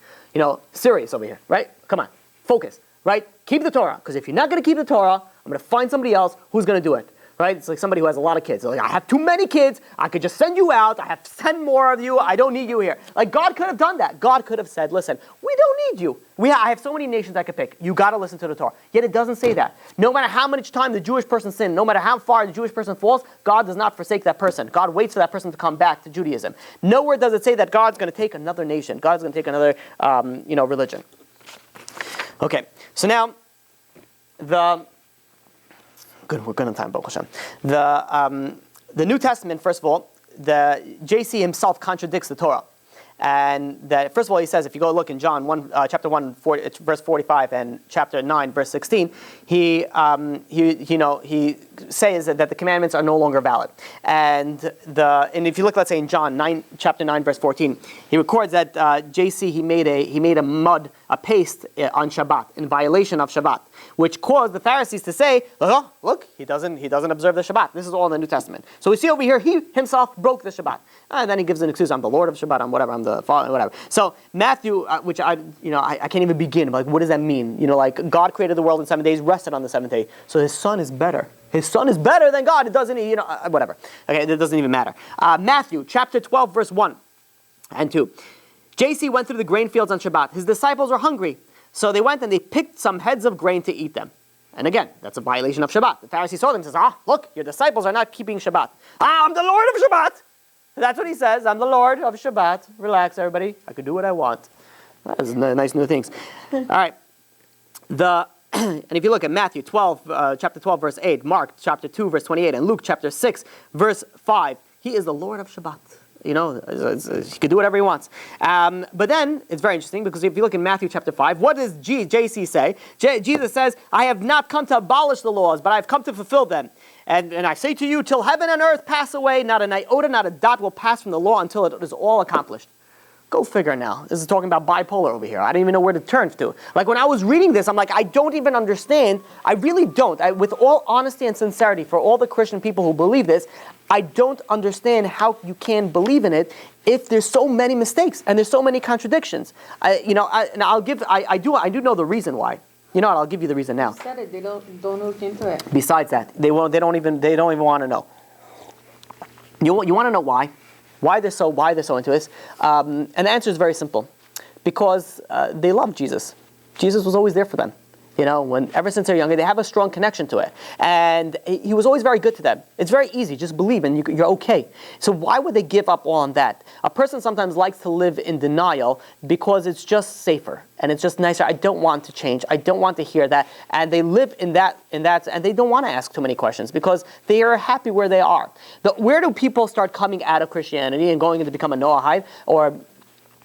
serious over here, right? Come on, focus, right? Keep the Torah, because if you're not going to keep the Torah, I'm going to find somebody else who's going to do it, right? It's like somebody who has a lot of kids. They're like, I have too many kids. I could just send you out. I have 10 more of you. I don't need you here. Like, God could have done that. God could have said, listen, we don't need you. I have so many nations I could pick. You got to listen to the Torah. Yet it doesn't say that. No matter how much time the Jewish person sinned, no matter how far the Jewish person falls, God does not forsake that person. God waits for that person to come back to Judaism. Nowhere does it say that God's going to take another nation. God's going to take another, religion. Okay, so now, we're good on time, Baruch Hashem. The New Testament, first of all, the JC himself contradicts the Torah. And that, first of all, he says, if you go look in John 1, chapter 1, verse 45, and chapter 9, verse 16, he says that the commandments are no longer valid. And if you look, let's say in John chapter 9, verse 14, he records that JC he made a paste on Shabbat in violation of Shabbat, which caused the Pharisees to say, "Oh, look, he doesn't observe the Shabbat." This is all in the New Testament. So we see over here, he himself broke the Shabbat, and then he gives an excuse: "I'm the Lord of Shabbat. I'm whatever. I'm the Father, whatever." So Matthew, which I can't even begin. Like, what does that mean? Like, God created the world in 7 days, rested on the seventh day. So His Son is better. His Son is better than God. It doesn't, whatever. Okay, it doesn't even matter. Matthew chapter 12, verse 1 and 2. JC went through the grain fields on Shabbat. His disciples were hungry, so they went and they picked some heads of grain to eat them. And again, that's a violation of Shabbat. The Pharisee saw them and says, look, your disciples are not keeping Shabbat. I'm the Lord of Shabbat. That's what he says. I'm the Lord of Shabbat. Relax, everybody. I can do what I want. That's nice new things. All right. And if you look at Matthew 12, chapter 12, verse 8, Mark chapter 2, verse 28, and Luke chapter 6, verse 5, he is the Lord of Shabbat. He can do whatever he wants. But then, it's very interesting, because if you look in Matthew chapter 5, what does JC say? Jesus says, I have not come to abolish the laws, but I have come to fulfill them. And I say to you, till heaven and earth pass away, not an iota, not a dot will pass from the law until it is all accomplished. Go figure now. This is talking about bipolar over here. I didn't even know where to turn to. Like, when I was reading this, I'm like, I don't even understand. I really don't. With all honesty and sincerity, for all the Christian people who believe this, I don't understand how you can believe in it if there's so many mistakes and there's so many contradictions. I do know the reason why. You know what? I'll give you the reason now. You said it. They don't look into it. Besides that, they don't even want to know. You want to know why? Why they're so into this? And the answer is very simple. Because they love Jesus. Jesus was always there for them. Ever since they're younger, they have a strong connection to it. And he was always very good to them. It's very easy. Just believe and you're okay. So why would they give up on that? A person sometimes likes to live in denial because it's just safer and it's just nicer. I don't want to change. I don't want to hear that. And they live in that, and they don't want to ask too many questions because they are happy where they are. Where do people start coming out of Christianity and going to become a Noahide or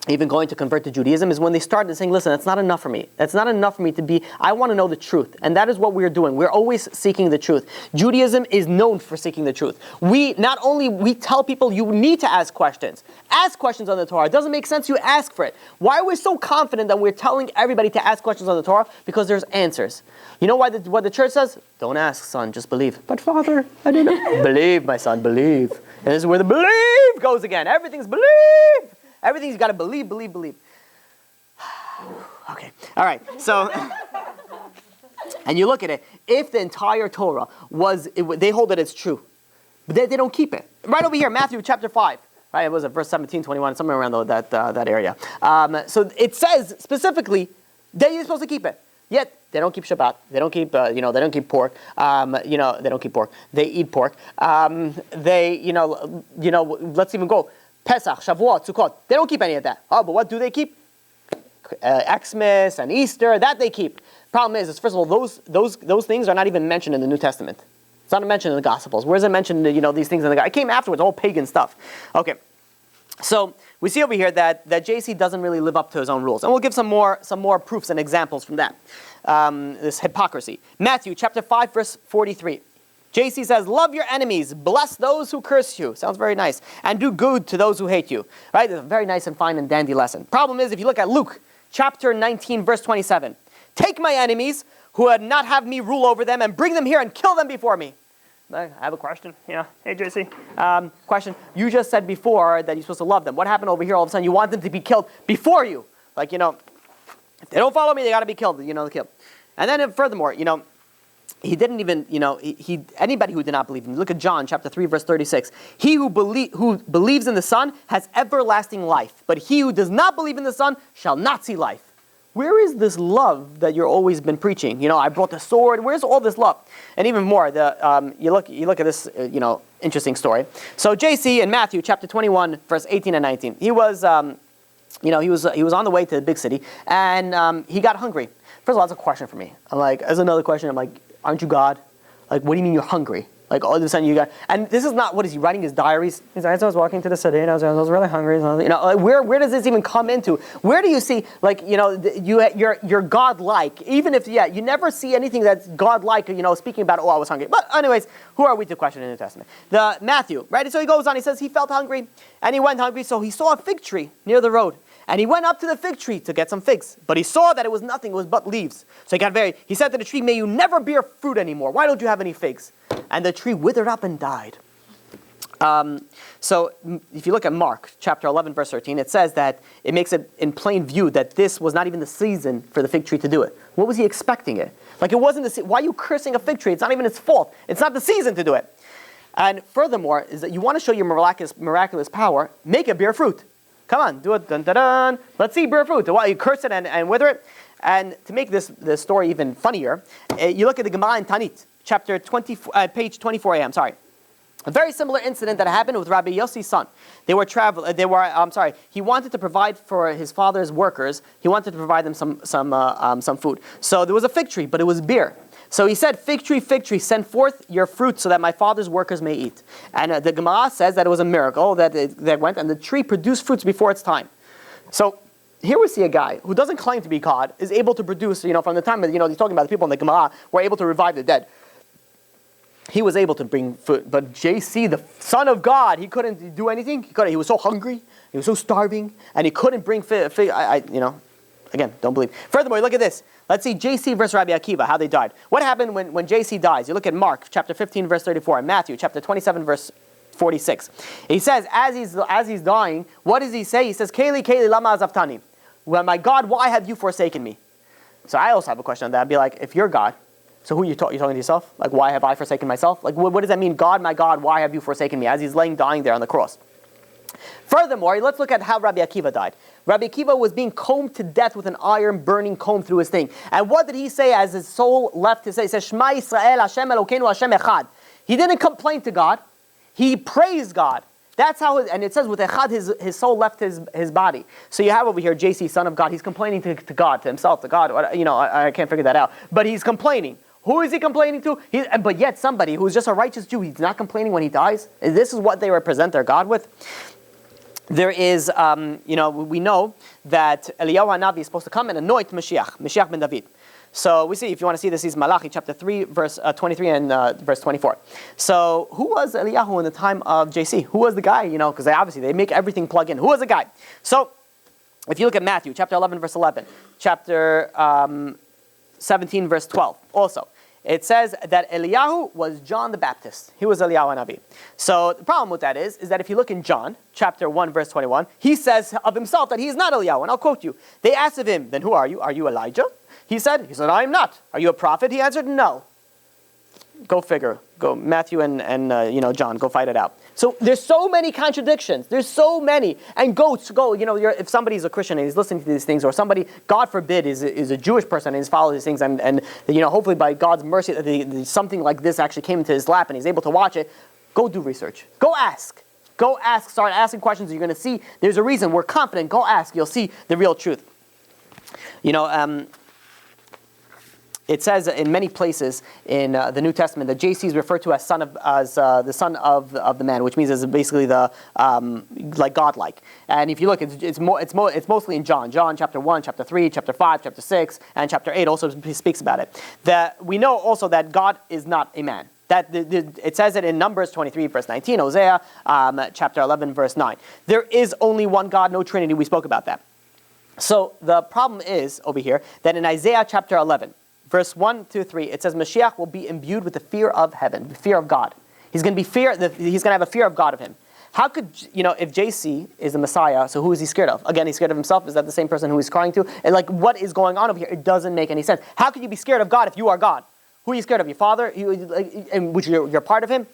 even going to convert to Judaism is when they start saying, listen, that's not enough for me. That's not enough for me to be, I want to know the truth. And that is what we're doing. We're always seeking the truth. Judaism is known for seeking the truth. We tell people you need to ask questions. Ask questions on the Torah. It doesn't make sense, you ask for it. Why are we so confident that we're telling everybody to ask questions on the Torah? Because there's answers. You know what the church says? Don't ask, son, just believe. But Father, I didn't. Believe, my son, believe. And this is where the believe goes again. Everything's believe. Everything you got to believe. Okay, all right. So, and you look at it. If the entire Torah they hold that it's true, but they don't keep it. Right over here, Matthew chapter 5. Right, it was verse 17, 21, somewhere around that area. So it says specifically that you're supposed to keep it. Yet they don't keep Shabbat. They don't keep they don't keep pork. They don't keep pork. They eat pork. Let's even go. Pesach, Shavuot, Sukkot. They don't keep any of that. Oh, but what do they keep? Xmas and Easter, that they keep. Problem is first of all, those things are not even mentioned in the New Testament. It's not mentioned in the Gospels. Where is it mentioned, these things in the Gospels? It came afterwards, all pagan stuff. Okay. So we see over here that JC doesn't really live up to his own rules. And we'll give some more proofs and examples from that. This hypocrisy. Matthew chapter 5, verse 43. JC says, love your enemies, bless those who curse you. Sounds very nice. And do good to those who hate you. Right? It's a very nice and fine and dandy lesson. Problem is, if you look at Luke chapter 19, verse 27. Take my enemies who would not have me rule over them and bring them here and kill them before me. I have a question. Hey, JC. Question. You just said before that you're supposed to love them. What happened over here all of a sudden? You want them to be killed before you. If they don't follow me, they got to be killed. They're killed. And then furthermore, he didn't even, anybody who did not believe him. Look at John chapter 3, verse 36. He who believes in the Son has everlasting life, but he who does not believe in the Son shall not see life. Where is this love that you're always been preaching? I brought the sword. Where's all this love? And even more, you look at this, interesting story. So JC in Matthew chapter 21, verse 18 and 19. He was, he was on the way to the big city, and he got hungry. First of all, that's a question for me. I'm like, as another question, I'm like, aren't you God? Like, what do you mean you're hungry? Like, all of a sudden you got, and this is not, what is he writing his diaries? He's like, as I was walking to the city and I was really hungry. Like, where does this even come into? Where do you see, like, you're God-like, even if, you never see anything that's God-like, speaking about, I was hungry. But anyways, who are we to question in the New Testament? The Matthew, right? So he goes on, he says he felt hungry and he went hungry, so he saw a fig tree near the road. And he went up to the fig tree to get some figs. But he saw that it was nothing, it was but leaves. So he said to the tree, may you never bear fruit anymore. Why don't you have any figs? And the tree withered up and died. So if you look at Mark chapter 11, verse 13, it says that it makes it in plain view that this was not even the season for the fig tree to do it. What was he expecting it? Like it wasn't why are you cursing a fig tree? It's not even its fault. It's not the season to do it. And furthermore, is that you want to show your miraculous power, make it bear fruit. Come on, do it. Dun, dun, dun. Let's see bear fruit. Why you curse it and wither it? And to make this story even funnier, you look at the Gemara in Tanit, chapter 20, page 24a. I'm sorry. A very similar incident that happened with Rabbi Yossi's son. He wanted to provide for his father's workers. He wanted to provide them some food. So there was a fig tree, but it was bare. So he said, fig tree, send forth your fruit so that my father's workers may eat. And the Gemara says that it was a miracle that went, and the tree produced fruits before its time. So here we see a guy who doesn't claim to be God, is able to produce, from the time, he's talking about the people in the Gemara who are able to revive the dead. He was able to bring food, but JC, the Son of God, he couldn't do anything. He was so hungry, he was so starving, and he couldn't bring again, don't believe. Furthermore, look at this. Let's see JC versus Rabbi Akiva, how they died. What happened when JC dies? You look at Mark chapter 15, verse 34, and Matthew chapter 27, verse 46. He says, as he's dying, what does he say? He says, Keli, lama azaftani. Well, my God, why have you forsaken me? So I also have a question on that. I'd be like, if you're God, so who are you talking to yourself? Like, why have I forsaken myself? Like, what does that mean? God, my God, why have you forsaken me? As he's dying there on the cross. Furthermore, let's look at how Rabbi Akiva died. Rabbi Akiva was being combed to death with an iron burning comb through his thing. And what did he say as his soul left his say? He says, Shema Yisrael, Hashem Elokeinu, Hashem Echad. He didn't complain to God. He praised God. That's how, and it says with Echad, his soul left his body. So you have over here JC, son of God. He's complaining to God, to himself, to God. I can't figure that out. But he's complaining. Who is he complaining to? But yet somebody who's just a righteous Jew, he's not complaining when he dies. This is what they represent their God with. There is, we know that Eliyahu Hanavi is supposed to come and anoint Mashiach ben David. So we see, if you want to see this, is Malachi chapter 3, verse 23 and verse 24. So who was Eliyahu in the time of JC? Who was the guy? Because they make everything plug in. Who was the guy? So if you look at Matthew chapter 11, verse 11, chapter 17, verse 12, also, it says that Eliyahu was John the Baptist. He was Eliyahu Hanavi. So the problem with that is that if you look in John, chapter 1, verse 21, he says of himself that he is not Eliyahu. And I'll quote you. They asked of him, then who are you? Are you Elijah? He said, I am not. Are you a prophet? He answered, no. Go figure. Go Matthew and John. Go fight it out. So there's so many contradictions. There's so many. And if somebody's a Christian and he's listening to these things, or somebody, God forbid, is a Jewish person and he's following these things, and hopefully by God's mercy, something like this actually came into his lap and he's able to watch it, go do research. Go ask. Go ask. Start asking questions. You're going to see there's a reason. We're confident. Go ask. You'll see the real truth. It says in many places in the New Testament that JC is referred to as the son of the man, which means is basically the like godlike. And if you look, it's mostly in John chapter 1, chapter 3, chapter 5, chapter 6, and chapter 8 also speaks about it. That we know also that God is not a man. That it says it in Numbers 23, verse 19, Hosea chapter 11, verse 9. There is only one God, no Trinity. We spoke about that. So the problem is over here that in Isaiah chapter 11, verse 1 to 3, it says Mashiach will be imbued with the fear of heaven, the fear of God. He's going to have a fear of God of him. How could, if JC is the Messiah, so who is he scared of? Again, he's scared of himself. Is that the same person who he's crying to? And what is going on over here? It doesn't make any sense. How could you be scared of God if you are God? Who are you scared of? Your Father, in which you're part of him?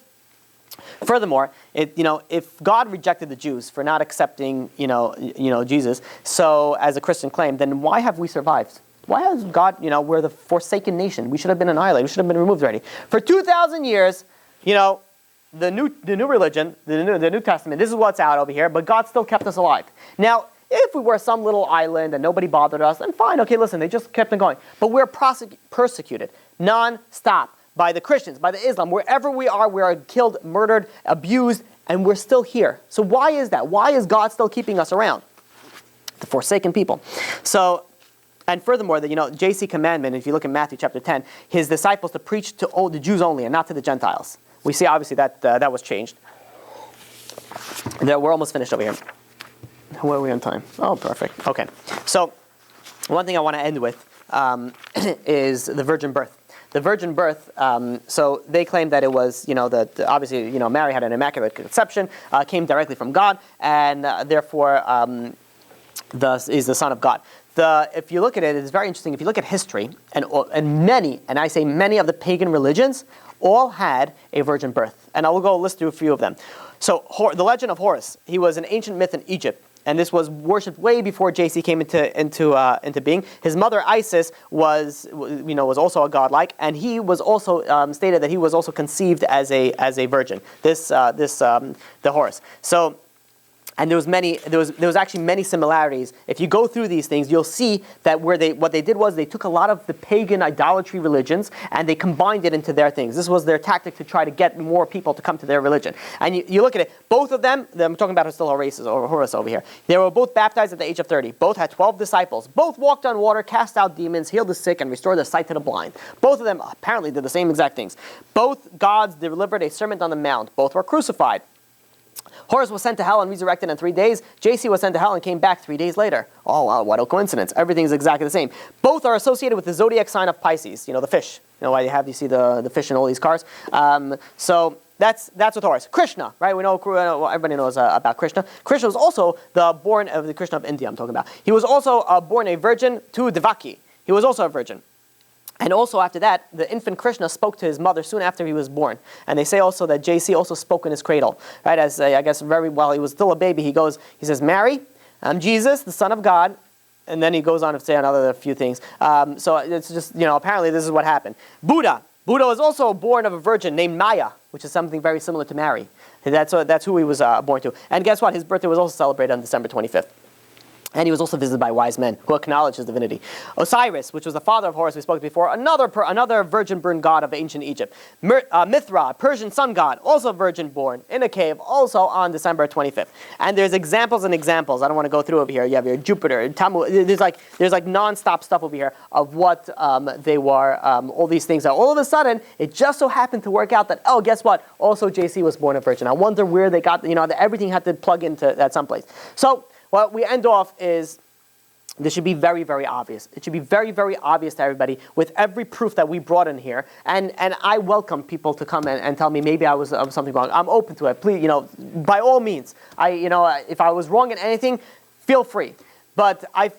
Furthermore, if God rejected the Jews for not accepting, Jesus, so as a Christian claim, then why have we survived? Why has God, we're the forsaken nation. We should have been annihilated. We should have been removed already. For 2,000 years, the new religion, the New Testament, this is what's out over here, but God still kept us alive. Now, if we were some little island and nobody bothered us, then fine, okay, listen, they just kept on going. But we're persecuted non-stop by the Christians, by the Islam. Wherever we are killed, murdered, abused, and we're still here. So why is that? Why is God still keeping us around? The forsaken people. So, and furthermore, the JC commandment, if you look at Matthew chapter 10, his disciples to preach to the Jews only and not to the Gentiles. We see obviously that was changed. We're almost finished over here. Where are we on time? Oh, perfect. Okay. So, one thing I want to end with is the virgin birth. The virgin birth, so they claim that it was, that obviously, Mary had an immaculate conception, came directly from God, and therefore is the Son of God. If you look at it, it's very interesting. If you look at history, and many of the pagan religions, all had a virgin birth. And I will go list through a few of them. So the legend of Horus, he was an ancient myth in Egypt. And this was worshipped way before JC came into being. His mother Isis was also a godlike, and he was also stated that he was also conceived as a virgin. The Horus. So. And there was actually many similarities. If you go through these things, you'll see that what they did was they took a lot of the pagan idolatry religions and they combined it into their things. This was their tactic to try to get more people to come to their religion. And you look at it, both of them, I'm talking about Horus over here, they were both baptized at the age of 30. Both had 12 disciples. Both walked on water, cast out demons, healed the sick, and restored the sight to the blind. Both of them apparently did the same exact things. Both gods delivered a sermon on the mount. Both were crucified. Horus was sent to hell and resurrected in 3 days. JC was sent to hell and came back 3 days later. Oh wow, what a coincidence. Everything's exactly the same. Both are associated with the zodiac sign of Pisces, the fish. Why you see the fish in all these cars. So that's with Horus. Krishna, right? We know everybody knows about Krishna. Krishna was also born of the Krishna of India I'm talking about. He was also born a virgin to Devaki. He was also a virgin. And also after that, the infant Krishna spoke to his mother soon after he was born. And they say also that JC also spoke in his cradle, right? As I guess while he was still a baby, he says, Mary, I'm Jesus, the Son of God. And then he goes on to say another few things. So it's just, apparently this is what happened. Buddha was also born of a virgin named Maya, which is something very similar to Mary. That's who he was born to. And guess what? His birthday was also celebrated on December 25th. And he was also visited by wise men who acknowledged his divinity. Osiris, which was the father of Horus, we spoke before, another virgin-born god of ancient Egypt. Mithra, Persian sun god, also virgin-born in a cave, also on December 25th. And there's examples and examples. I don't want to go through over here. You have your Jupiter, Talmud. There's like non-stop stuff over here of what they were. All these things. All of a sudden, it just so happened to work out that guess what? Also, JC was born a virgin. I wonder where they got. That everything had to plug into that someplace. So. What we end off is, this should be very, very obvious. It should be very, very obvious to everybody with every proof that we brought in here. And I welcome people to come and tell me maybe I was something wrong. I'm open to it. Please, by all means. If I was wrong in anything, feel free. But I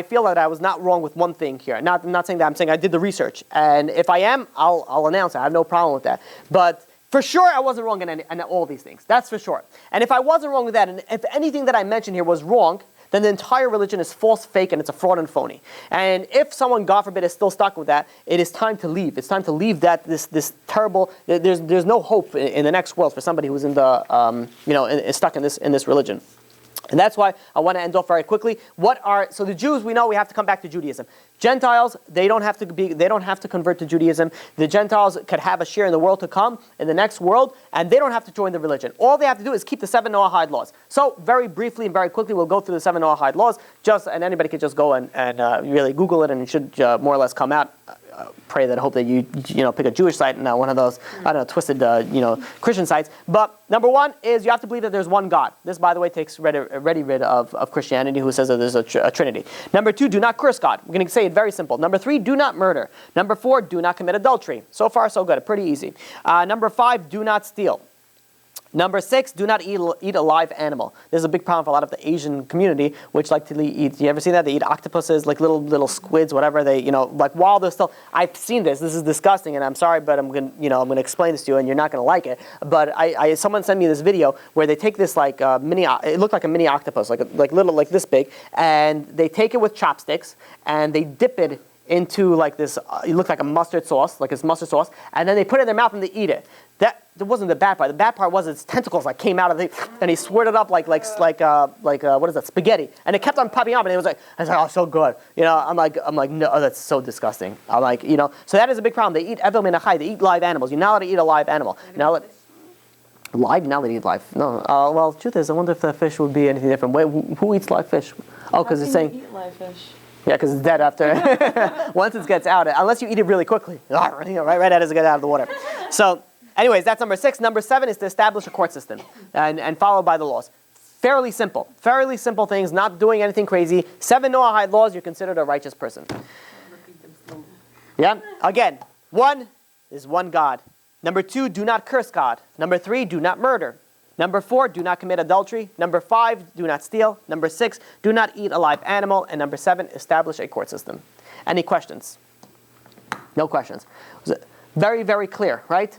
feel that I was not wrong with one thing here. I'm not saying that. I'm saying I did the research. And if I am, I'll announce it. I have no problem with that. But for sure, I wasn't wrong in all these things. That's for sure. And if I wasn't wrong with that, and if anything that I mentioned here was wrong, then the entire religion is false, fake, and it's a fraud and phony. And if someone, God forbid, is still stuck with that, it is time to leave. It's time to leave this terrible. There's no hope in the next world for somebody who's in the stuck in this religion. And that's why I want to end off very quickly. So the Jews, we know we have to come back to Judaism. Gentiles, they don't have to convert to Judaism. The Gentiles could have a share in the world to come, in the next world, and they don't have to join the religion. All they have to do is keep the 7 Noahide laws. So very briefly and very quickly, we'll go through the 7 Noahide laws, and anybody can just go and really Google it, and it should more or less come out. Pray that, hope that you pick a Jewish site and not one of those twisted Christian sites. But number one is you have to believe that there's one God. This, by the way, takes ready rid of Christianity, who says that there's a Trinity. Number 2, do not curse God. We're going to say it very simple. Number 3, do not murder. Number 4, do not commit adultery. So far, so good. Pretty easy. Number 5, do not steal. Number 6, do not eat a live animal. This is a big problem for a lot of the Asian community, which like to eat. You ever seen that? They eat octopuses, like little squids, whatever. They, like while they're still. I've seen this. This is disgusting, and I'm sorry, but I'm gonna explain this to you, and you're not gonna like it. But someone sent me this video where they take this like mini. It looked like a mini octopus, like this big, and they take it with chopsticks and they dip it into like this. It looked like a mustard sauce, and then they put it in their mouth and they eat it. That wasn't the bad part. The bad part was its tentacles like came out of it, and he swirled it up like what is that, spaghetti, and it kept on popping up, and it was like, I was like, oh, so good, I'm like, no, that's so disgusting. I'm like, so that is a big problem. They eat evel min achai, they eat live animals. You're not allowed to eat a live animal. You're not allowed to eat live. No, well, the truth is, I wonder if the fish would be anything different. Wait, who eats live fish? Oh, because it's saying. Eat live fish. Yeah, because it's dead after. Once it gets out, unless you eat it really quickly, right as it gets out of the water. So. Anyways, that's number 6. Number 7 is to establish a court system and followed by the laws. Fairly simple things, not doing anything crazy. 7 Noahide laws, you're considered a righteous person. Yeah, again, 1 is one God. Number 2, do not curse God. Number 3, do not murder. Number 4, do not commit adultery. Number 5, do not steal. Number 6, do not eat a live animal. And number 7, establish a court system. Any questions? No questions. Very, very clear, right?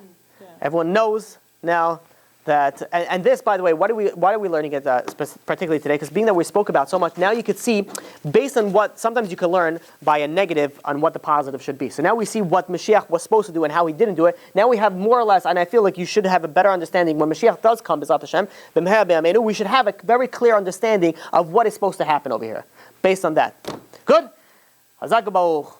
Everyone knows now that, and this, by the way, why are we learning it particularly today? Because being that we spoke about so much, now you could see, based on what, sometimes you can learn by a negative on what the positive should be. So now we see what Mashiach was supposed to do and how he didn't do it. Now we have more or less, and I feel like you should have a better understanding when Mashiach does come, B'ezrat Hashem, we should have a very clear understanding of what is supposed to happen over here, based on that. Good? Hazak Baruch.